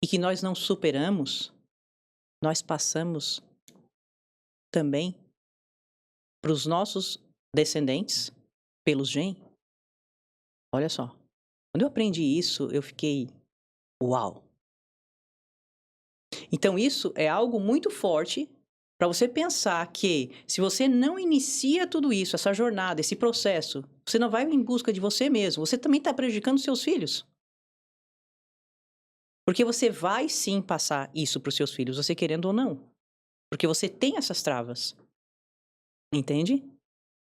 e que nós não superamos, nós passamos também para os nossos descendentes, pelos genes. Olha só, quando eu aprendi isso, eu fiquei, uau! Então isso é algo muito forte para você pensar que se você não inicia tudo isso, essa jornada, esse processo, você não vai em busca de você mesmo, você também está prejudicando seus filhos. Porque você vai sim passar isso para os seus filhos, você querendo ou não. Porque você tem essas travas. Entende?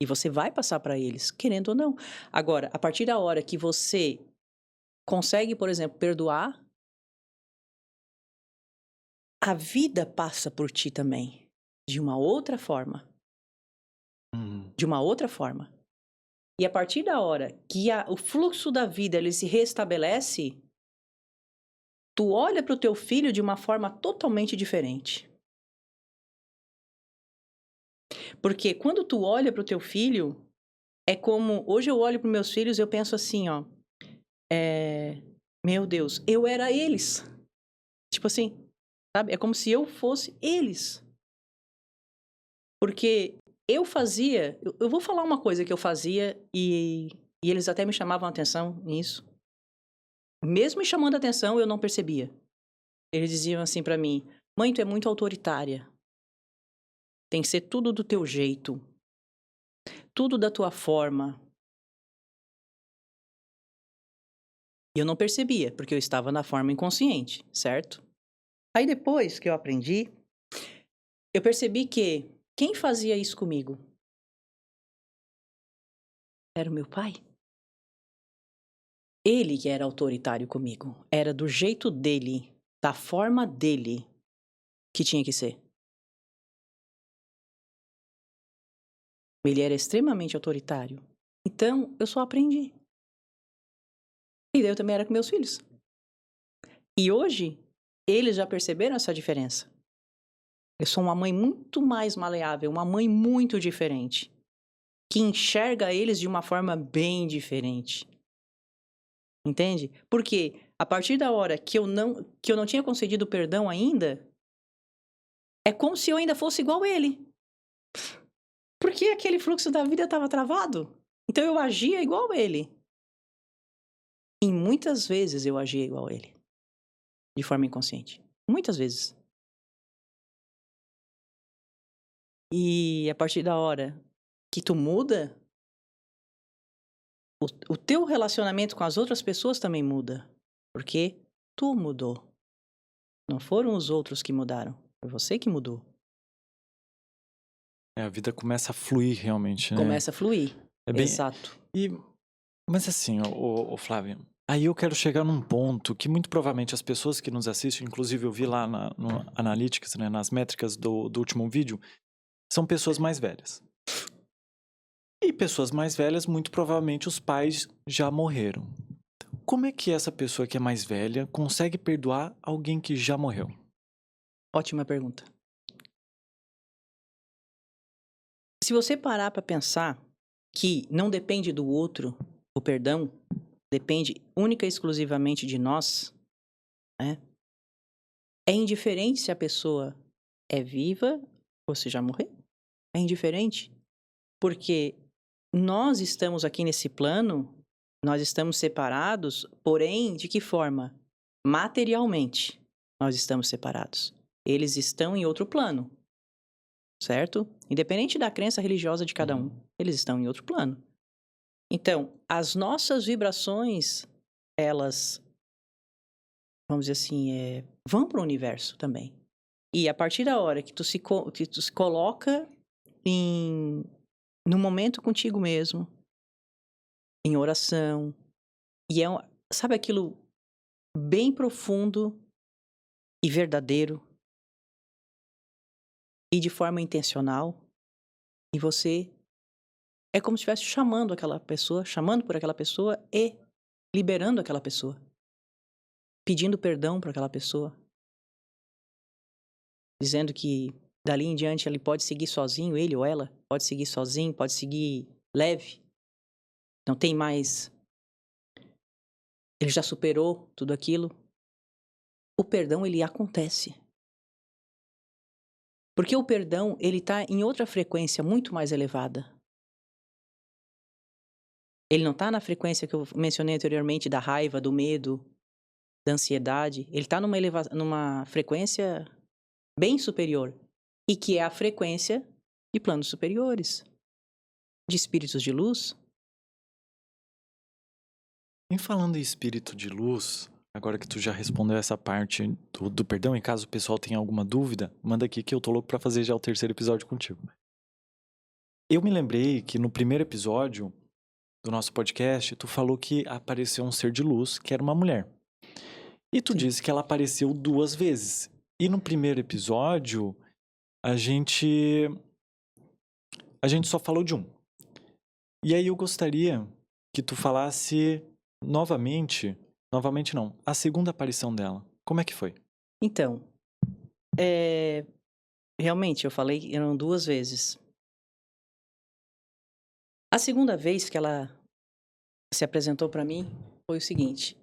E você vai passar para eles, querendo ou não. Agora, a partir da hora que você consegue, por exemplo, perdoar, a vida passa por ti também. De uma outra forma. Uhum. De uma outra forma. E a partir da hora que o fluxo da vida ele se restabelece, tu olha para o teu filho de uma forma totalmente diferente. Porque quando tu olha para o teu filho, é como... Hoje eu olho para meus filhos e eu penso assim, ó... Meu Deus, eu era eles. Tipo assim, sabe? É como se eu fosse eles. Porque eu fazia... Eu vou falar uma coisa que eu fazia e eles até me chamavam a atenção nisso. Mesmo me chamando a atenção, eu não percebia. Eles diziam assim pra mim: mãe, tu é muito autoritária. Tem que ser tudo do teu jeito. Tudo da tua forma. E eu não percebia, porque eu estava na forma inconsciente, certo? Aí depois que eu aprendi, eu percebi que quem fazia isso comigo era o meu pai. Ele que era autoritário comigo. Era do jeito dele, da forma dele, que tinha que ser. Ele era extremamente autoritário. Então, eu só aprendi. E daí eu também era com meus filhos. E hoje, eles já perceberam essa diferença. Eu sou uma mãe muito mais maleável, uma mãe muito diferente, que enxerga eles de uma forma bem diferente. Entende? Porque a partir da hora que eu não tinha concedido perdão ainda, é como se eu ainda fosse igual ele. Porque aquele fluxo da vida estava travado. Então eu agia igual ele. E muitas vezes eu agia igual ele. De forma inconsciente. Muitas vezes. E a partir da hora que tu muda, o teu relacionamento com as outras pessoas também muda. Porque tu mudou. Não foram os outros que mudaram. Foi você que mudou. A vida começa a fluir realmente, né? Começa a fluir. É bem... Exato. Mas assim, ô Flávia, aí eu quero chegar num ponto que muito provavelmente as pessoas que nos assistem, inclusive eu vi lá no Analytics, né, nas métricas do último vídeo, são pessoas mais velhas. E pessoas mais velhas, muito provavelmente os pais já morreram. Então, como é que essa pessoa que é mais velha consegue perdoar alguém que já morreu? Ótima pergunta. Se você parar para pensar que não depende do outro, o perdão depende única e exclusivamente de nós, né? É indiferente se a pessoa é viva ou se já morreu. É indiferente. Porque nós estamos aqui nesse plano, nós estamos separados, porém, de que forma? Materialmente, nós estamos separados. Eles estão em outro plano, certo? Independente da crença religiosa de cada um, eles estão em outro plano. Então, as nossas vibrações, elas, vamos dizer assim, vão para o universo também. E a partir da hora que tu se coloca no momento contigo mesmo, em oração, e sabe aquilo bem profundo e verdadeiro, e de forma intencional, e você é como se estivesse chamando por aquela pessoa e liberando aquela pessoa, pedindo perdão para aquela pessoa, dizendo que dali em diante ele pode seguir sozinho, ele ou ela pode seguir sozinho, pode seguir leve, não tem mais, ele já superou tudo aquilo. O perdão, ele acontece. Porque o perdão, ele está em outra frequência muito mais elevada. Ele não está na frequência que eu mencionei anteriormente da raiva, do medo, da ansiedade. Ele está numa frequência bem superior. E que é a frequência de planos superiores, de espíritos de luz. Em falando em espírito de luz, agora que tu já respondeu essa parte do perdão, em caso o pessoal tenha alguma dúvida, manda aqui que eu tô louco pra fazer já o 3º episódio contigo. Eu me lembrei que no primeiro episódio do nosso podcast, tu falou que apareceu um ser de luz, que era uma mulher. E tu disse que ela apareceu 2 vezes. E no primeiro episódio, a gente só falou de um. E aí eu gostaria que tu falasse novamente não, a segunda aparição dela. Como é que foi? Então, realmente, eu falei, eram 2 vezes. A segunda vez que ela se apresentou para mim foi o seguinte.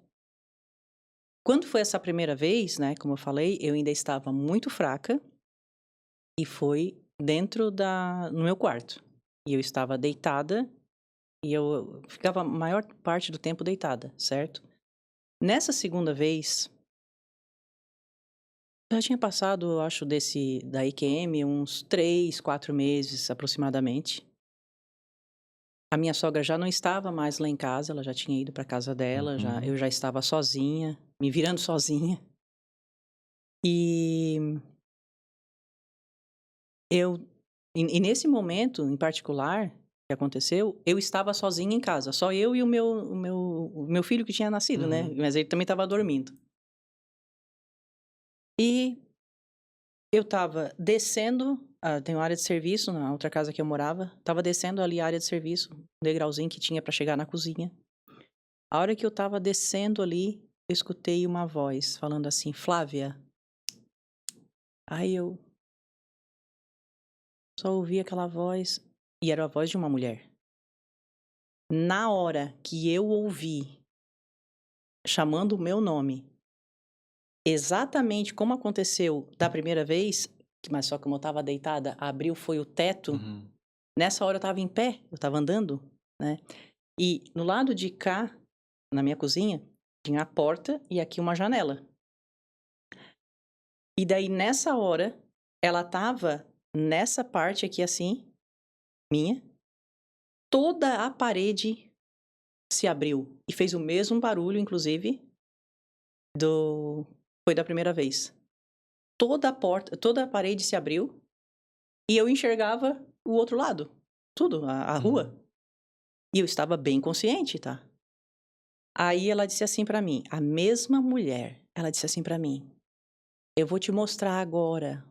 Quando foi essa primeira vez, né, como eu falei, eu ainda estava muito fraca e foi no meu quarto. E eu estava deitada e eu ficava a maior parte do tempo deitada, certo? Nessa segunda vez, já tinha passado, eu acho, da IQM uns 3, 4 meses aproximadamente. A minha sogra já não estava mais lá em casa, ela já tinha ido para casa dela, eu já estava sozinha, me virando sozinha. E nesse momento em particular que aconteceu, eu estava sozinha em casa, só eu e o meu filho que tinha nascido, né? Mas ele também estava dormindo. E eu estava descendo, tem uma área de serviço na outra casa que eu morava, estava descendo ali a área de serviço, um degrauzinho que tinha para chegar na cozinha. A hora que eu estava descendo ali, eu escutei uma voz falando assim, Flávia. Aí eu só ouvi aquela voz, e era a voz de uma mulher. Na hora que eu ouvi chamando o meu nome, exatamente como aconteceu da primeira vez, mas só que como eu estava deitada, abriu foi o teto. Nessa hora eu estava em pé, eu estava andando, né? E no lado de cá, na minha cozinha, tinha a porta e aqui uma janela. E daí nessa hora, ela estava nessa parte aqui assim, minha, toda a parede se abriu e fez o mesmo barulho, inclusive, foi da primeira vez. Toda a parede se abriu e eu enxergava o outro lado, tudo, a rua. E eu estava bem consciente, tá? Aí ela disse assim pra mim, a mesma mulher, ela disse assim pra mim, eu vou te mostrar agora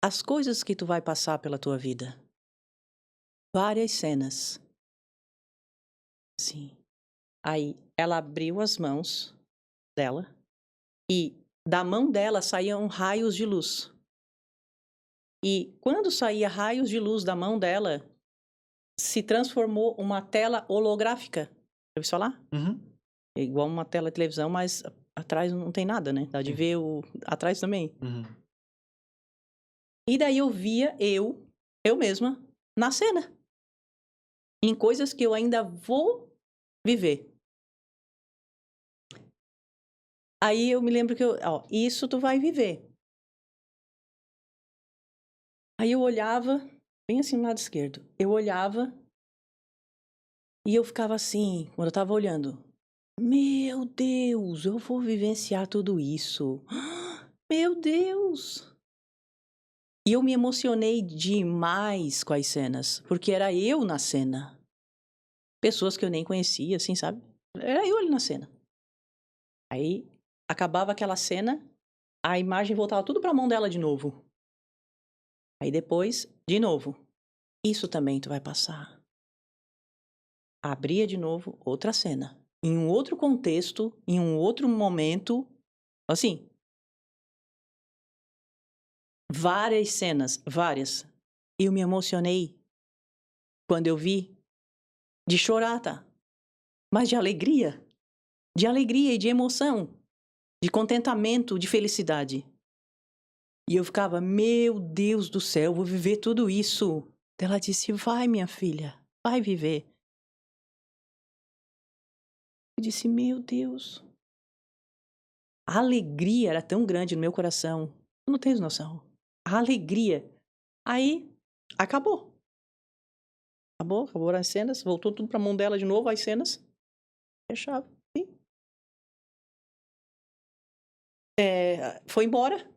as coisas que tu vai passar pela tua vida. Várias cenas. Sim. Aí ela abriu as mãos dela e da mão dela saíam raios de luz. E quando saía raios de luz da mão dela, se transformou uma tela holográfica. Já ouviu falar? É igual uma tela de televisão, mas atrás não tem nada, né? Dá de ver atrás também. E daí eu via eu mesma, na cena. Em coisas que eu ainda vou viver. Aí eu me lembro que isso tu vai viver. Aí eu olhava, bem assim no lado esquerdo. Eu olhava e eu ficava assim, quando eu tava olhando. Meu Deus, eu vou vivenciar tudo isso. Meu Deus! E eu me emocionei demais com as cenas, porque era eu na cena. Pessoas que eu nem conhecia, assim, sabe? Era eu ali na cena. Aí acabava aquela cena, a imagem voltava tudo pra mão dela de novo. Aí depois, de novo. Isso também tu vai passar. Abria de novo outra cena. Em um outro contexto, em um outro momento. Assim, várias cenas, várias. Eu me emocionei quando eu vi de chorar, tá? Mas de alegria. De alegria e de emoção. De contentamento, de felicidade. E eu ficava, meu Deus do céu, vou viver tudo isso. Ela disse, vai minha filha, vai viver. Eu disse, meu Deus. A alegria era tão grande no meu coração. Eu não tenho noção. A alegria. Aí, acabou. Acabou as cenas, voltou tudo pra mão dela de novo, as cenas. Fechava. E, foi embora.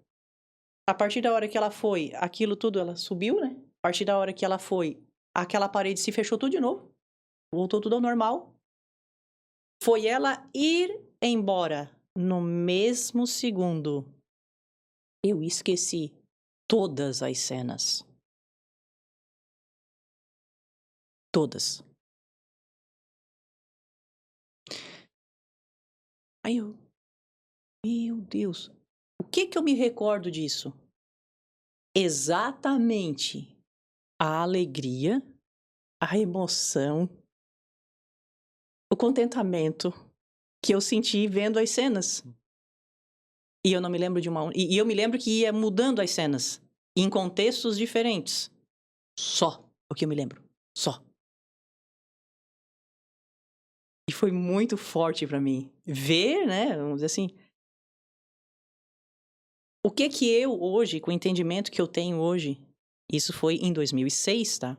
A partir da hora que ela foi, aquilo tudo, ela subiu, né? A partir da hora que ela foi, aquela parede se fechou tudo de novo. Voltou tudo ao normal. Foi ela ir embora no mesmo segundo. Eu esqueci todas as cenas. Todas. Aí eu, meu Deus, o que eu me recordo disso? Exatamente a alegria, a emoção, o contentamento que eu senti vendo as cenas. E eu não me lembro de uma. E eu me lembro que ia mudando as cenas em contextos diferentes. Só o que eu me lembro. Só. E foi muito forte pra mim ver, né, vamos dizer assim, o que eu hoje, com o entendimento que eu tenho hoje, isso foi em 2006, tá?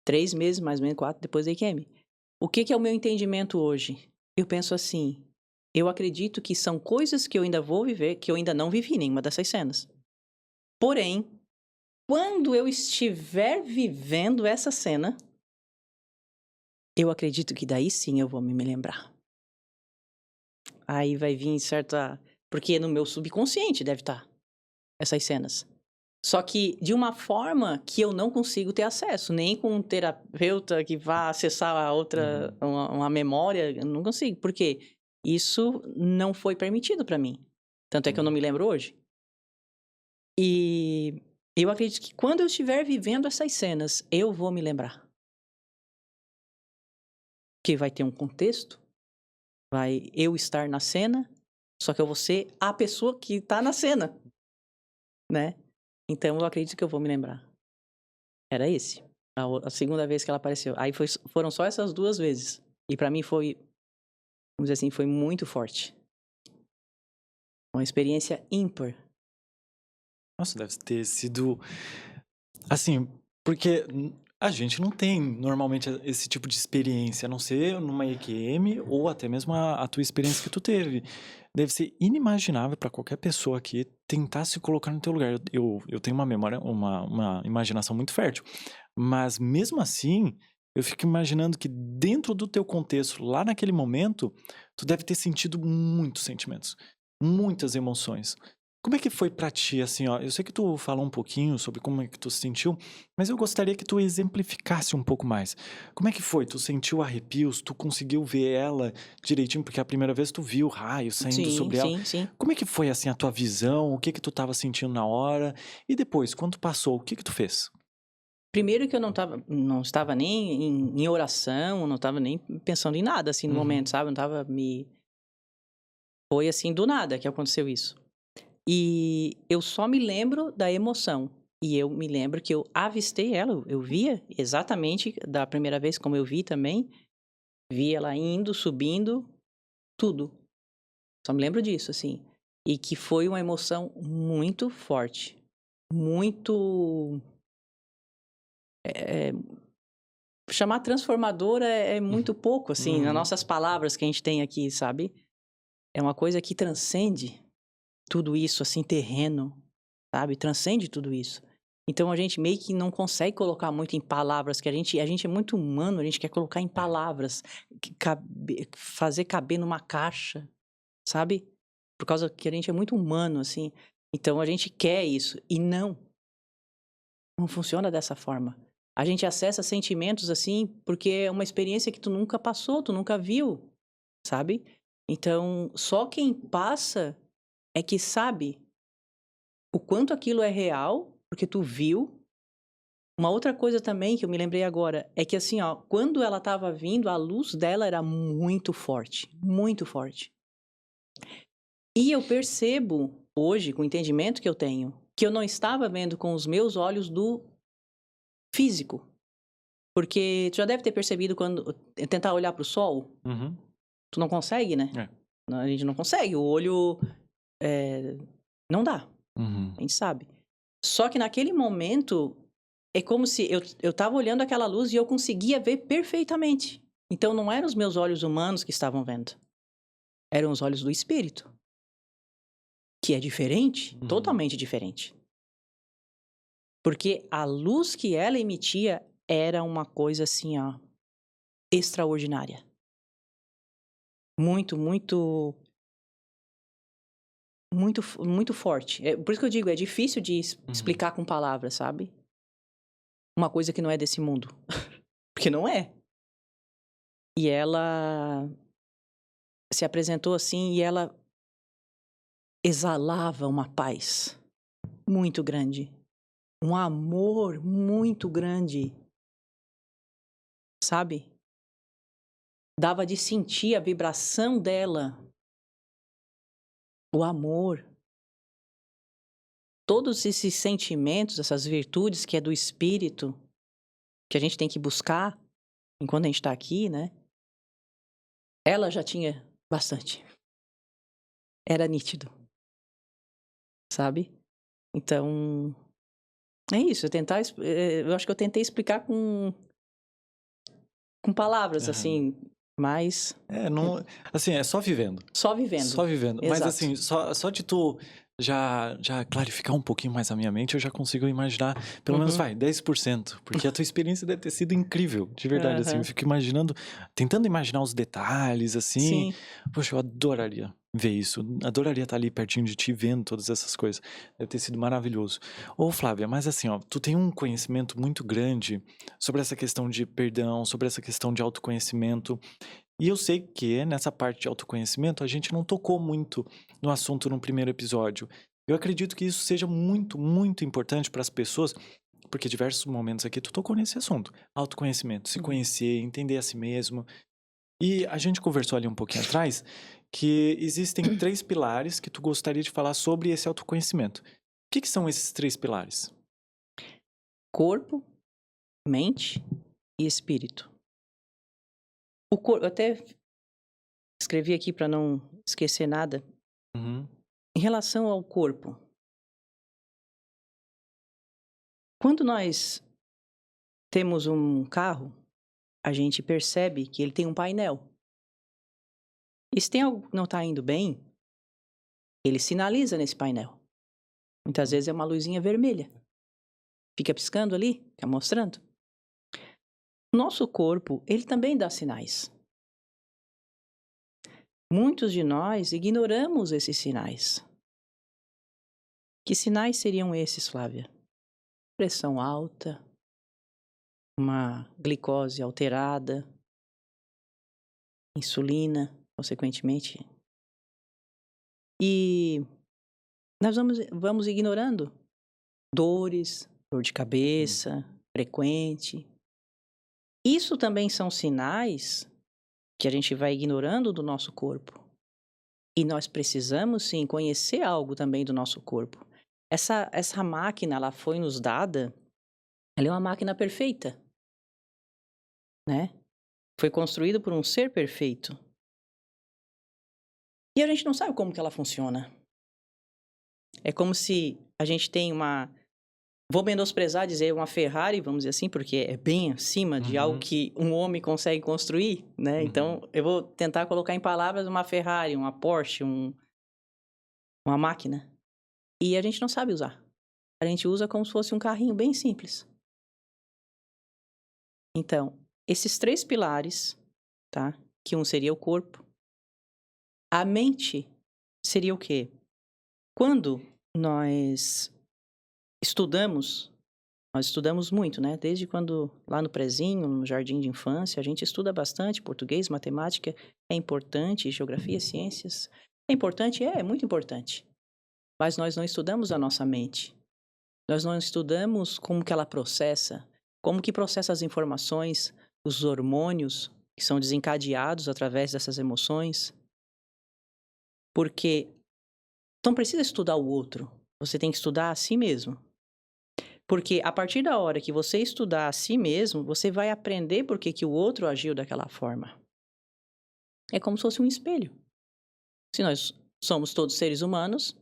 3 meses, mais ou menos 4, depois da IQM. O que é o meu entendimento hoje? Eu penso assim, eu acredito que são coisas que eu ainda vou viver, que eu ainda não vivi nenhuma dessas cenas. Porém, quando eu estiver vivendo essa cena, eu acredito que daí sim eu vou me lembrar. Aí vai vir certa... Porque no meu subconsciente deve estar essas cenas. Só que de uma forma que eu não consigo ter acesso, nem com um terapeuta que vá acessar a outra, uma memória, eu não consigo. Por quê? Isso não foi permitido para mim. Tanto é que eu não me lembro hoje. E eu acredito que quando eu estiver vivendo essas cenas, eu vou me lembrar. Que vai ter um contexto, vai eu estar na cena, só que eu vou ser a pessoa que está na cena, né? Então eu acredito que eu vou me lembrar. Era esse. A segunda vez que ela apareceu. Aí foram só essas 2 vezes. E pra mim foi, vamos dizer assim, foi muito forte. Uma experiência ímpar. Nossa, deve ter sido. Assim, porque a gente não tem normalmente esse tipo de experiência, a não ser numa EQM ou até mesmo a tua experiência que tu teve. Deve ser inimaginável para qualquer pessoa aqui tentar se colocar no teu lugar. Eu tenho uma memória, uma imaginação muito fértil. Mas mesmo assim, eu fico imaginando que dentro do teu contexto, lá naquele momento, tu deve ter sentido muitos sentimentos, muitas emoções. Como é que foi pra ti, assim, ó? Eu sei que tu falou um pouquinho sobre como é que tu se sentiu, mas eu gostaria que tu exemplificasse um pouco mais. Como é que foi? Tu sentiu arrepios? Tu conseguiu ver ela direitinho? Porque a primeira vez tu viu raios saindo Sim, sobre ela. sim. Como é que foi, assim, a tua visão? O que que tu tava sentindo na hora? E depois, quando passou, o que que tu fez? Primeiro que eu não estava nem em oração, não estava nem pensando em nada, assim, no momento, sabe? Não estava me... Foi assim, do nada que aconteceu isso. E eu só me lembro da emoção. E eu me lembro que eu avistei ela, eu via exatamente da primeira vez como eu vi também, vi ela indo, subindo, tudo. Só me lembro disso, assim. E que foi uma emoção muito forte. Muito. eh, chamar transformadora é muito pouco, assim, nas Uhum. nossas palavras que a gente tem aqui, sabe? É uma coisa que transcende tudo isso, assim, terreno, sabe? Transcende tudo isso. Então a gente meio que não consegue colocar muito em palavras, que a gente é muito humano, a gente quer colocar em palavras, fazer caber numa caixa, sabe? Por causa que a gente é muito humano, assim. Então a gente quer isso. E não funciona dessa forma. A gente acessa sentimentos assim porque é uma experiência que tu nunca passou, tu nunca viu, sabe? Então, só quem passa é que sabe o quanto aquilo é real, porque tu viu. Uma outra coisa também que eu me lembrei agora é que assim, ó, quando ela estava vindo, a luz dela era muito forte, muito forte. E eu percebo hoje, com o entendimento que eu tenho, que eu não estava vendo com os meus olhos do físico. Porque tu já deve ter percebido quando tentar olhar para o sol, Uhum. tu não consegue, né? É. A gente não consegue, o olho não dá, Uhum. a gente sabe. Só que naquele momento é como se eu tava olhando aquela luz e eu conseguia ver perfeitamente. Então não eram os meus olhos humanos que estavam vendo, eram os olhos do espírito, que é diferente, Uhum. totalmente diferente. Porque a luz que ela emitia era uma coisa assim, ó, extraordinária. Muito, muito, muito forte. Por isso que eu digo, é difícil de Uhum. explicar com palavras, sabe? Uma coisa que não é desse mundo. Porque não é. E ela se apresentou assim e ela exalava uma paz muito grande. Um amor muito grande, sabe? Dava de sentir a vibração dela, o amor. Todos esses sentimentos, essas virtudes que é do espírito, que a gente tem que buscar enquanto a gente está aqui, né? Ela já tinha bastante. Era nítido, sabe? Então, é isso. Eu acho que eu tentei explicar com palavras, Aham. assim, mas Não, assim, é só vivendo. só vivendo. Só vivendo. Mas Exato. assim, só de tu já clarificar um pouquinho mais a minha mente, eu já consigo imaginar, pelo menos Uhum. vai, 10%, porque a tua experiência deve ter sido incrível, de verdade, assim, eu Aham. fico imaginando, tentando imaginar os detalhes, assim, Sim. poxa, eu adoraria ver isso, adoraria estar ali pertinho de ti, vendo todas essas coisas, deve ter sido maravilhoso. Ô Flávia, mas assim, ó, tu tem um conhecimento muito grande sobre essa questão de perdão, sobre essa questão de autoconhecimento, e eu sei que nessa parte de autoconhecimento a gente não tocou muito no assunto no primeiro episódio. Eu acredito que isso seja muito, muito importante para as pessoas, porque diversos momentos aqui tu tocou nesse assunto. Autoconhecimento, se Uhum. conhecer, entender a si mesmo. E a gente conversou ali um pouquinho atrás que existem 3 pilares que tu gostaria de falar sobre esse autoconhecimento. O que são esses 3 pilares? Corpo, mente e espírito. Eu até escrevi aqui para não esquecer nada. Uhum, Em relação ao corpo, quando nós temos um carro, a gente percebe que ele tem um painel. E se tem algo que não está indo bem, ele sinaliza nesse painel. Muitas vezes é uma luzinha vermelha. Fica piscando ali, fica mostrando. Nosso corpo, ele também dá sinais. Muitos de nós ignoramos esses sinais. Que sinais seriam esses, Flávia? Pressão alta, uma glicose alterada, insulina, consequentemente. E nós vamos ignorando dores, dor de uhum, cabeça, frequente. Isso também são sinais que a gente vai ignorando do nosso corpo. E nós precisamos, sim, conhecer algo também do nosso corpo. Essa máquina, ela foi nos dada, ela é uma máquina perfeita, né? Foi construída por um ser perfeito. E a gente não sabe como que ela funciona. É como se a gente tem uma... Vou menosprezar dizer uma Ferrari, vamos dizer assim, porque é bem acima de algo Uhum, que um homem consegue construir, né? uhum. Então, eu vou tentar colocar em palavras uma Ferrari, uma Porsche, uma máquina. E a gente não sabe usar. A gente usa como se fosse um carrinho bem simples. Então, esses 3 pilares, tá? Que um seria o corpo. A mente seria o quê? Quando nós estudamos, nós estudamos muito, né? Desde quando, lá no prezinho, no jardim de infância, a gente estuda bastante português, matemática, é importante, geografia, ciências. É importante? É muito importante. Mas nós não estudamos a nossa mente. Nós não estudamos como que ela processa, como que processa as informações, os hormônios que são desencadeados através dessas emoções. Porque não precisa estudar o outro, você tem que estudar a si mesmo. Porque a partir da hora que você estudar a si mesmo, você vai aprender por que o outro agiu daquela forma. É como se fosse um espelho. Se nós somos todos seres humanos,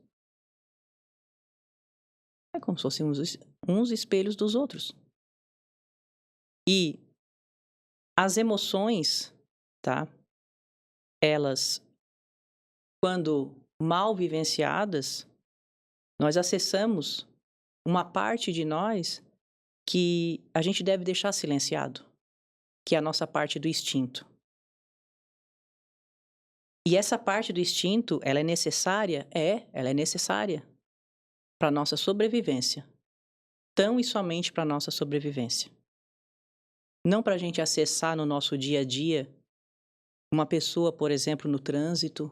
é como se fossem uns espelhos dos outros. E as emoções, tá? Elas, quando mal vivenciadas, nós acessamos uma parte de nós que a gente deve deixar silenciado, que é a nossa parte do instinto. E essa parte do instinto, ela é necessária? Ela é necessária para a nossa sobrevivência. Tão e somente para a nossa sobrevivência. Não para a gente acessar no nosso dia a dia uma pessoa, por exemplo, no trânsito,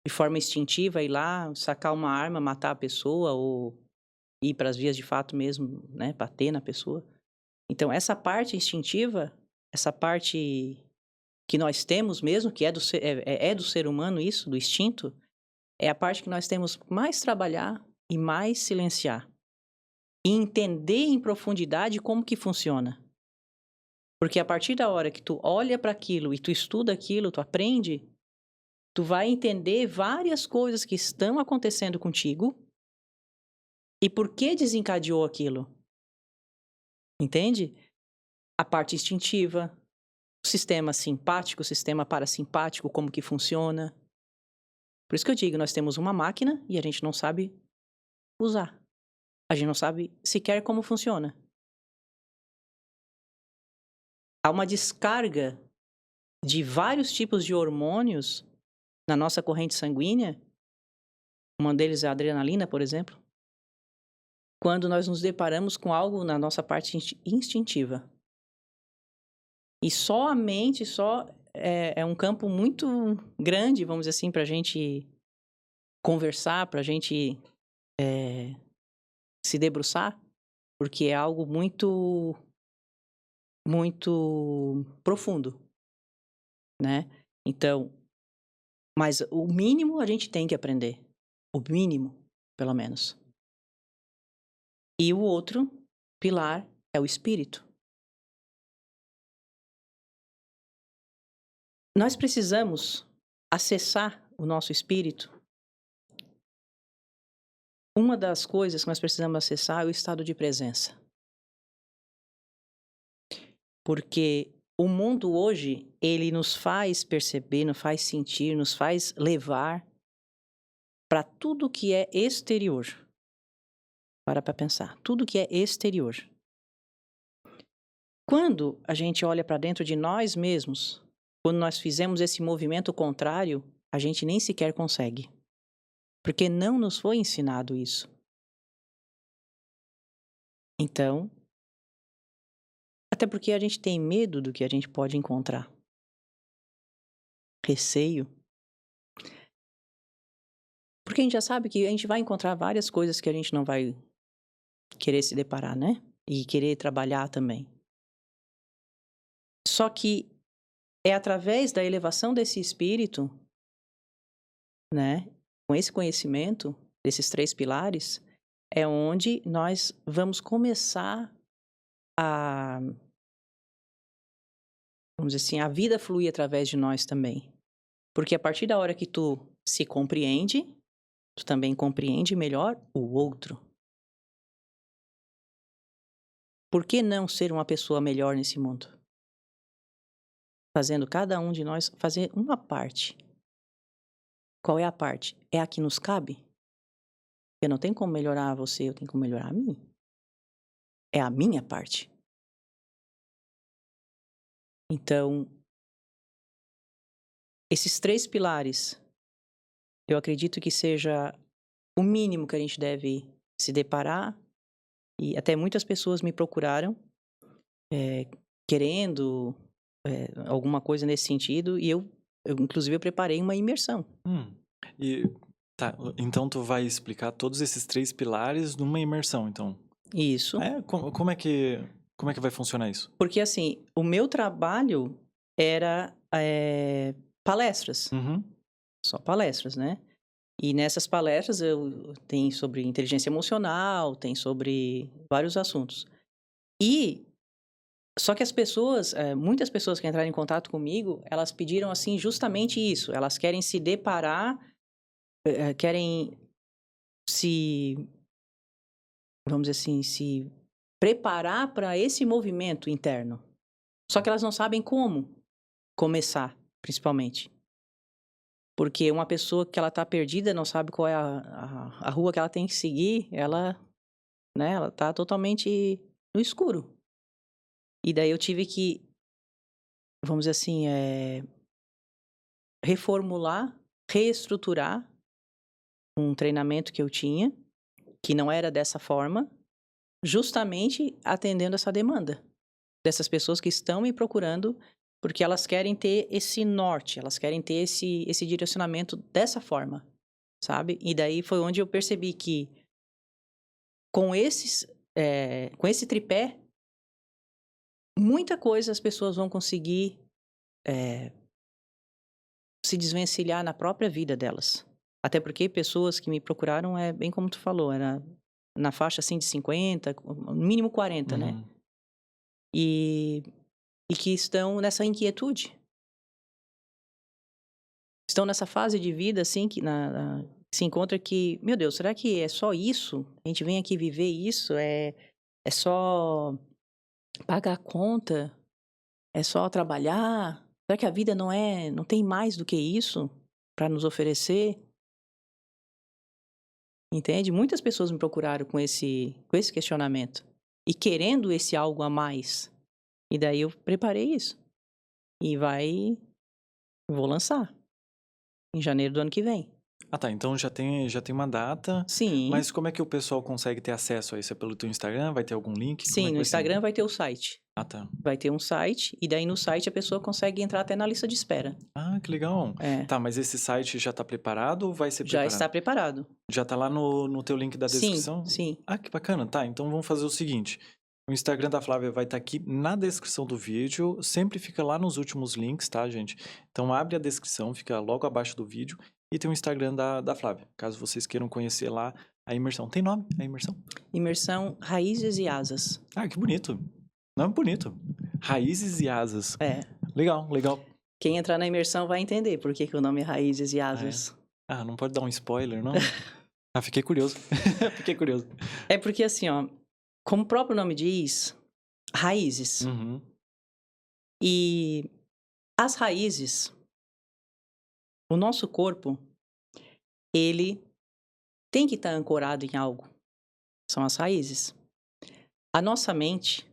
de forma instintiva, ir lá, sacar uma arma, matar a pessoa ou ir para as vias de fato mesmo, né, bater na pessoa. Então, essa parte instintiva, essa parte que nós temos mesmo, que é do ser humano isso, do instinto, é a parte que nós temos mais trabalhar e mais silenciar. E entender em profundidade como que funciona. Porque a partir da hora que tu olha para aquilo e tu estuda aquilo, tu aprende, tu vai entender várias coisas que estão acontecendo contigo e por que desencadeou aquilo. Entende? A parte instintiva, o sistema simpático, o sistema parasimpático, como que funciona. Por isso que eu digo, nós temos uma máquina e a gente não sabe usar. A gente não sabe sequer como funciona. Há uma descarga de vários tipos de hormônios na nossa corrente sanguínea. Um deles é a adrenalina, por exemplo. Quando nós nos deparamos com algo na nossa parte instintiva. E só a mente, é um campo muito grande, vamos dizer assim, para a gente conversar, para a gente se debruçar, porque é algo muito, muito profundo, né? Então, mas o mínimo a gente tem que aprender. O mínimo, pelo menos. E o outro pilar é o espírito. Nós precisamos acessar o nosso espírito. Uma das coisas que nós precisamos acessar é o estado de presença. Porque o mundo hoje, ele nos faz perceber, nos faz sentir, nos faz levar para tudo que é exterior. Para pensar, tudo que é exterior. Quando a gente olha para dentro de nós mesmos, quando nós fizemos esse movimento contrário, a gente nem sequer consegue. Porque não nos foi ensinado isso. Então, até porque a gente tem medo do que a gente pode encontrar. Receio. Porque a gente já sabe que a gente vai encontrar várias coisas que a gente não vai querer se deparar, né? E querer trabalhar também. Só que é através da elevação desse espírito né? Com esse conhecimento desses 3 pilares, é onde nós vamos começar a, vamos dizer assim, a vida fluir através de nós também. Porque a partir da hora que tu se compreende, tu também compreende melhor o outro. Por que não ser uma pessoa melhor nesse mundo? Fazendo cada um de nós fazer uma parte. Qual é a parte? É a que nos cabe? Eu não tenho como melhorar você, eu tenho como melhorar a mim. É a minha parte. Então, esses 3 pilares, eu acredito que seja o mínimo que a gente deve se deparar, e até muitas pessoas me procuraram, querendo, alguma coisa nesse sentido, e eu inclusive eu preparei uma imersão. Hum. E tá, então tu vai explicar todos esses 3 pilares numa imersão, então. Isso, Como é que vai funcionar isso? porque assim, o meu trabalho era, palestras, Uhum. só palestras, né. E nessas palestras eu tem sobre inteligência emocional, tem sobre vários assuntos. E só que as pessoas, muitas pessoas que entraram em contato comigo, elas pediram, assim, justamente isso, elas querem se deparar, querem se, vamos dizer assim, se preparar para esse movimento interno. Só que elas não sabem como começar, principalmente. Porque uma pessoa que ela tá perdida, não sabe qual é a rua que ela tem que seguir, ela, né, ela tá totalmente no escuro. E daí eu tive que, vamos dizer assim, reformular, reestruturar um treinamento que eu tinha, que não era dessa forma, justamente atendendo essa demanda dessas pessoas que estão me procurando, porque elas querem ter esse norte, elas querem ter esse direcionamento dessa forma, sabe? E daí foi onde eu percebi que com com esse tripé, muita coisa as pessoas vão conseguir, se desvencilhar na própria vida delas. Até porque pessoas que me procuraram, é bem como tu falou, era na faixa assim de 50, no mínimo 40, né? Uhum. E, e que estão nessa inquietude. Estão nessa fase de vida assim que se encontra que, meu Deus, será que é só isso? A gente vem aqui viver isso? É só pagar a conta? É só trabalhar? Será que a vida não tem mais do que isso para nos oferecer? Entende? Muitas pessoas me procuraram com esse questionamento e querendo esse algo a mais. E daí eu preparei isso. E vou lançar em janeiro do ano que vem. Ah, tá, então já tem uma data, Sim, mas como é que o pessoal consegue ter acesso a isso? É pelo teu Instagram? Vai ter algum link? Como é sim, que no vai ser? Instagram vai ter o site. Ah, tá. Vai ter um site e daí no site a pessoa consegue entrar até na lista de espera. Ah, que legal. É, Tá, mas esse site já tá preparado ou vai ser já preparado? está preparado. Já tá lá no teu link da Sim, descrição? sim. Ah, que bacana. Tá, então vamos fazer o seguinte. O Instagram da Flávia vai estar aqui na descrição do vídeo. Sempre fica lá nos últimos links, tá, gente? Então abre a descrição, fica logo abaixo do vídeo. E tem o Instagram da Flávia, caso vocês queiram conhecer lá a imersão. Tem nome a imersão? Imersão Raízes e Asas. Ah, que bonito. Nome bonito. Raízes e asas. É. Legal, legal. Quem entrar na imersão vai entender por que o nome é Raízes e Ah, é? Asas. Ah, não pode dar um spoiler, não? Ah, fiquei curioso. Fiquei curioso. É porque assim, ó, como o próprio nome diz, raízes. Uhum. E as raízes, o nosso corpo, ele tem que estar ancorado em algo. São as raízes. A nossa mente,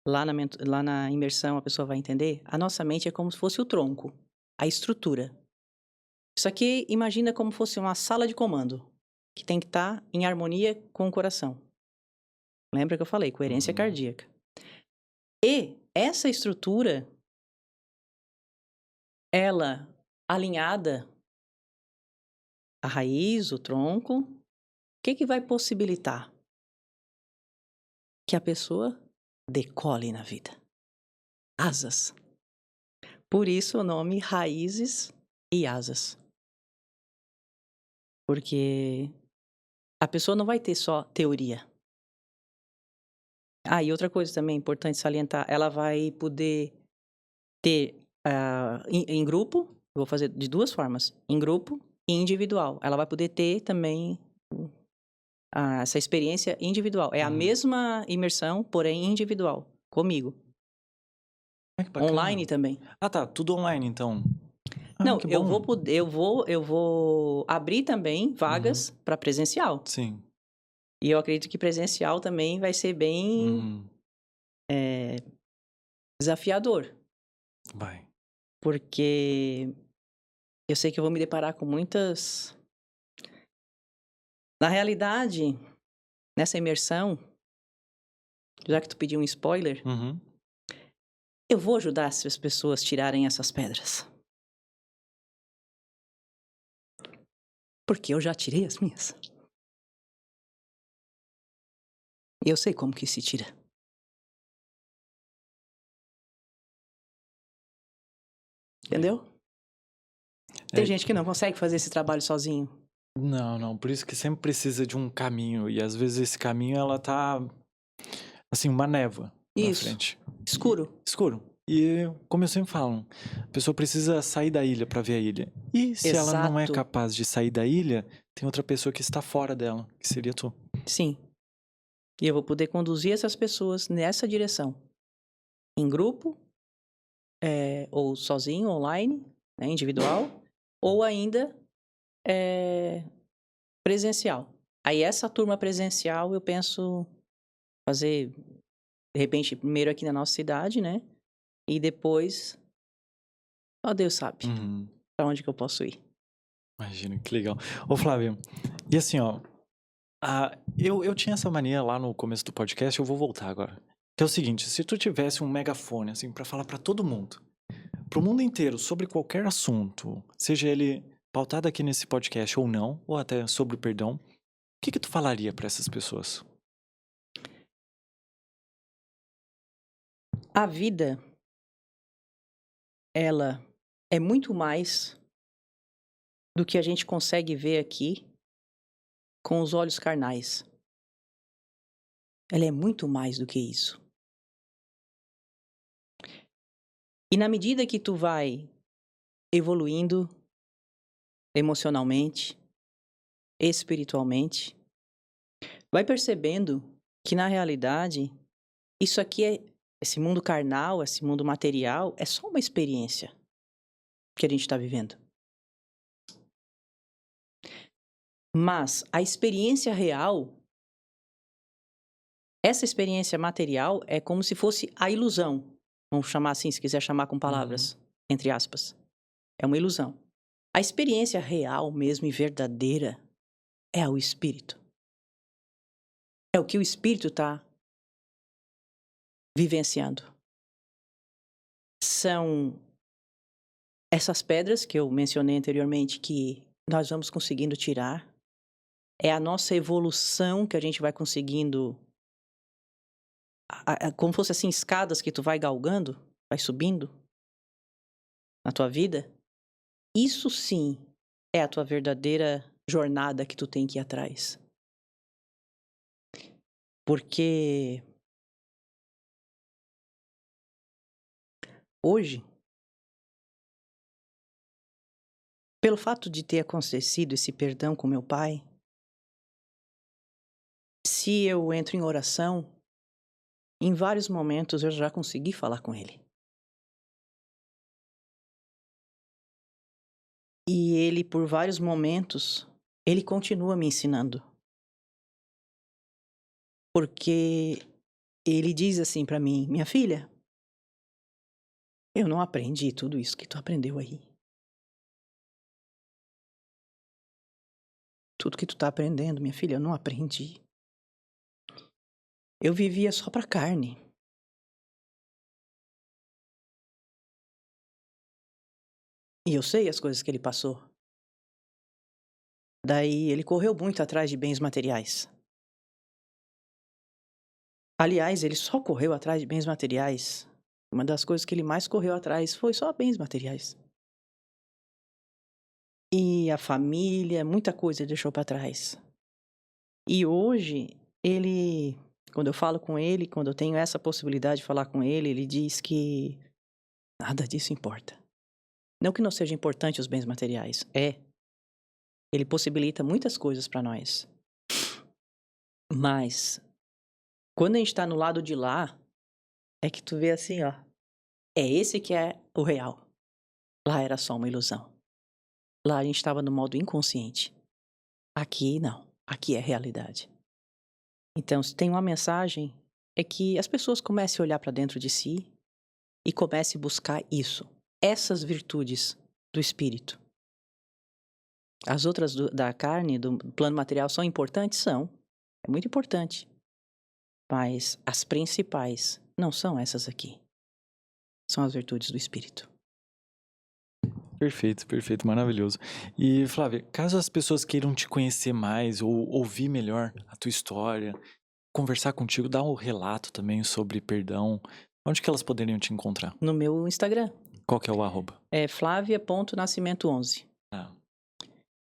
lá na imersão a pessoa vai entender, a nossa mente é como se fosse o tronco, a estrutura. Isso aqui imagina como fosse uma sala de comando, que tem que estar em harmonia com o coração. Lembra que eu falei, coerência Uhum. cardíaca. E essa estrutura, ela alinhada, a raiz, o tronco, o que vai possibilitar? Que a pessoa decole na vida. Asas. Por isso o nome Raízes e Asas. Porque a pessoa não vai ter só teoria. E outra coisa também importante salientar, ela vai poder ter em grupo, eu vou fazer de 2 formas, em grupo e individual. Ela vai poder ter também essa experiência individual. É a Uhum. mesma imersão, porém individual, comigo. Que bacana. Online também. Tá. Tudo online, então. Não, Que eu bom. vou abrir também vagas para presencial. Sim. E eu acredito que presencial também vai ser bem desafiador. Vai. Porque eu sei que eu vou me deparar com muitas... Na realidade, nessa imersão, já que tu pediu um spoiler, Uhum. eu vou ajudar as pessoas a tirarem essas pedras. Porque eu já tirei as minhas. E eu sei como que se tira. Entendeu? Tem gente que não consegue fazer esse trabalho sozinho. Não. Por isso que sempre precisa de um caminho. E às vezes esse caminho, ela tá, assim, uma névoa na Isso. frente. Escuro. Escuro. E, como eu sempre falo, a pessoa precisa sair da ilha pra ver a ilha. E se ela não é Exato. capaz de sair da ilha, tem outra pessoa que está fora dela, que seria tu. Sim. E eu vou poder conduzir essas pessoas nessa direção. Em grupo, ou sozinho, online, né, individual, ou ainda presencial. Aí essa turma presencial eu penso fazer, de repente, primeiro aqui na nossa cidade, né? E depois, só Deus sabe pra onde que eu posso ir. Imagina, que legal. Ô, Flávio, e assim, ó, eu tinha essa mania lá no começo do podcast, eu vou voltar agora. Que é o seguinte, se tu tivesse um megafone, assim, pra falar pra todo mundo, pro mundo inteiro, sobre qualquer assunto, seja ele pautado aqui nesse podcast ou não, ou até sobre o perdão, o que tu falaria pra essas pessoas? A vida, ela é muito mais do que a gente consegue ver aqui com os olhos carnais. Ela é muito mais do que isso. E na medida que tu vai evoluindo emocionalmente, espiritualmente, vai percebendo que na realidade isso aqui esse mundo carnal, esse mundo material, é só uma experiência que a gente está vivendo. Mas a experiência real, essa experiência material é como se fosse a ilusão. Vamos chamar assim, se quiser chamar com palavras, entre aspas. É uma ilusão. A experiência real mesmo e verdadeira é o espírito. É o que o espírito está vivenciando. São essas pedras que eu mencionei anteriormente que nós vamos conseguindo tirar. É a nossa evolução que a gente vai conseguindo, como fosse assim, escadas que tu vai galgando, vai subindo na tua vida. Isso sim é a tua verdadeira jornada que tu tem que ir atrás. Porque hoje, pelo fato de ter acontecido esse perdão com meu pai, se eu entro em oração, em vários momentos eu já consegui falar com ele. E ele, por vários momentos, ele continua me ensinando. Porque ele diz assim pra mim: minha filha, eu não aprendi tudo isso que tu aprendeu aí. Tudo que tu tá aprendendo, minha filha, eu não aprendi. Eu vivia só pra carne. E eu sei as coisas que ele passou. Daí ele correu muito atrás de bens materiais. Aliás, ele só correu atrás de bens materiais. Uma das coisas que ele mais correu atrás foi só bens materiais. e a família, muita coisa ele deixou para trás. E hoje, ele, quando eu falo com ele, quando eu tenho essa possibilidade de falar com ele, ele diz que nada disso importa. Não que não seja importante os bens materiais, ele possibilita muitas coisas para nós. Mas, quando a gente tá no lado de lá, é que tu vê assim, ó, é esse que é o real. Lá era só uma ilusão. Lá a gente estava no modo inconsciente. Aqui não. Aqui é realidade. Então, se tem uma mensagem, é que as pessoas comecem a olhar para dentro de si e comecem a buscar isso. Essas virtudes do espírito. As outras da carne, do plano material, são importantes? São. É muito importante. Mas as principais não são essas aqui. São as virtudes do espírito. Perfeito, perfeito, maravilhoso. E, Flávia, caso as pessoas queiram te conhecer mais ou ouvir melhor a tua história, conversar contigo, dar um relato também sobre perdão, onde que elas poderiam te encontrar? No meu Instagram. Qual que é o arroba? É flavia.nascimento11. Ah,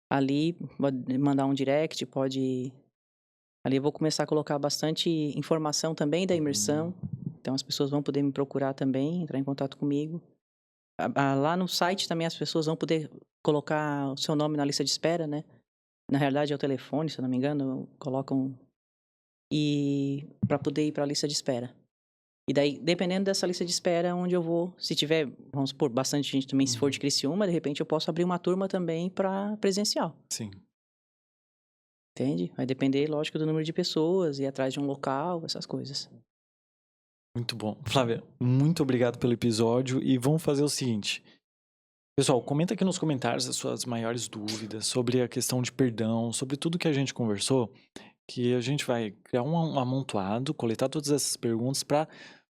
Ali, pode mandar um direct, pode... Ali eu vou começar a colocar bastante informação também da imersão. Então as pessoas vão poder me procurar também, entrar em contato comigo. Lá no site também as pessoas vão poder colocar o seu nome na lista de espera, né? Na realidade é o telefone, se eu não me engano, colocam... E para poder ir para a lista de espera. E daí, dependendo dessa lista de espera, onde eu vou, se tiver, vamos supor, bastante gente também, se for de Criciúma, de repente eu posso abrir uma turma também para presencial. sim. Entende? Vai depender, lógico, do número de pessoas, ir atrás de um local, essas coisas. Muito bom. Flávia, muito obrigado pelo episódio e vamos fazer o seguinte. Pessoal, comenta aqui nos comentários as suas maiores dúvidas sobre a questão de perdão, sobre tudo que a gente conversou, que a gente vai criar um amontoado, coletar todas essas perguntas para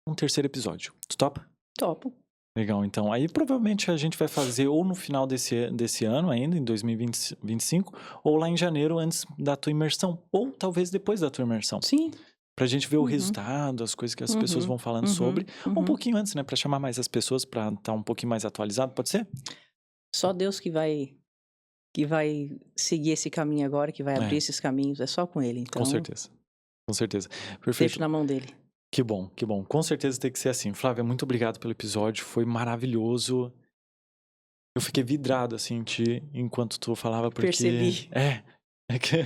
um terceiro episódio. Tu topa? Topo. Legal, então. Aí provavelmente a gente vai fazer ou no final desse ano ainda, em 2025, ou lá em janeiro antes da tua imersão, ou talvez depois da tua imersão. Sim. Pra gente ver o Uhum. resultado, as coisas que as pessoas vão falando sobre, ou um pouquinho antes, né? Pra chamar mais as pessoas, pra estar um pouquinho mais atualizado, pode ser? Só Deus que vai seguir esse caminho agora, que vai abrir É. esses caminhos, é só com Ele. Então, Com certeza. Com certeza. deixo Perfeito. na mão dele. Que bom, que bom. Com certeza tem que ser assim. Flávia, muito obrigado pelo episódio, foi maravilhoso. Eu fiquei vidrado, assim, em ti, enquanto tu falava, porque... Percebi. É que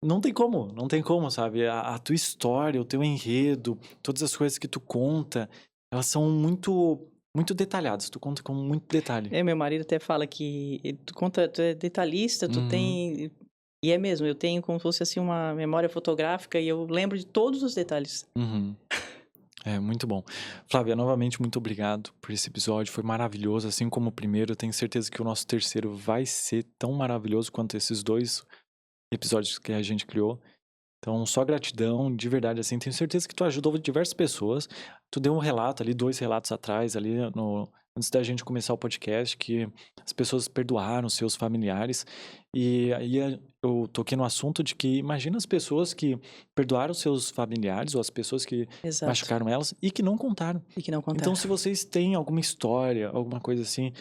não tem como, sabe? A tua história, o teu enredo, todas as coisas que tu conta, elas são muito, muito detalhadas, tu conta com muito detalhe. Meu marido até fala que tu é detalhista, tu tem... E é mesmo, eu tenho como se fosse assim uma memória fotográfica e eu lembro de todos os detalhes. Uhum. É, muito bom. Flávia, novamente, muito obrigado por esse episódio, foi maravilhoso, assim como o primeiro, eu tenho certeza que o nosso terceiro vai ser tão maravilhoso quanto esses 2 episódios que a gente criou. Então, só gratidão, de verdade, assim, tenho certeza que tu ajudou diversas pessoas. Tu deu um relato ali, 2 relatos atrás, ali antes da gente começar o podcast, que as pessoas perdoaram seus familiares. E aí eu toquei no assunto de que imagina as pessoas que perdoaram seus familiares, ou as pessoas que Exato. machucaram elas e que não contaram. E que não contaram. Então, se vocês têm alguma história, alguma coisa assim,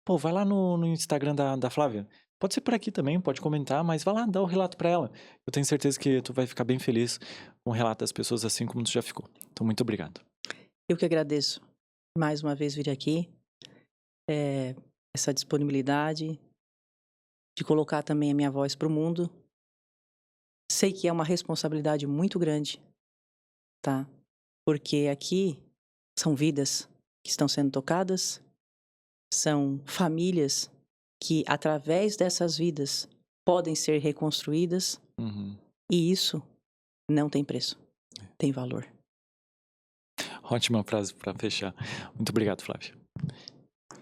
pô, vai lá no Instagram da Flávia. Pode ser por aqui também, pode comentar, mas vai lá, dá o relato pra ela. Eu tenho certeza que tu vai ficar bem feliz com o relato das pessoas assim como tu já ficou. Então, muito obrigado. Eu que agradeço mais uma vez vir aqui, essa disponibilidade de colocar também a minha voz para o mundo. Sei que é uma responsabilidade muito grande, tá? Porque aqui são vidas que estão sendo tocadas, são famílias que, através dessas vidas, podem ser reconstruídas, Uhum. e isso não tem preço, tem valor. Ótima frase pra fechar. Muito obrigado, Flávia.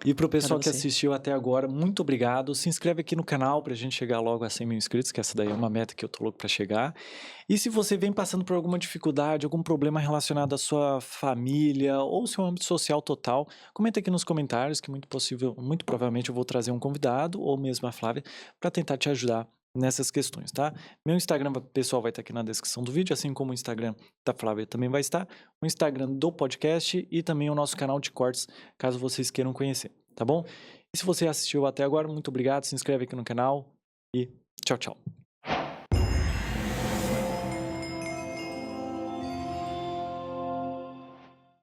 E pro pessoal que você. assistiu até agora, muito obrigado. Se inscreve aqui no canal pra gente chegar logo a 100 mil inscritos, que essa daí é uma meta que eu tô louco pra chegar. E se você vem passando por alguma dificuldade, algum problema relacionado à sua família ou seu âmbito social total, comenta aqui nos comentários que muito provavelmente eu vou trazer um convidado ou mesmo a Flávia pra tentar te ajudar nessas questões, tá? Meu Instagram pessoal vai estar aqui na descrição do vídeo, assim como o Instagram da Flávia também vai estar, o Instagram do podcast e também o nosso canal de cortes, caso vocês queiram conhecer, tá bom? E se você assistiu até agora, muito obrigado, se inscreve aqui no canal e tchau, tchau.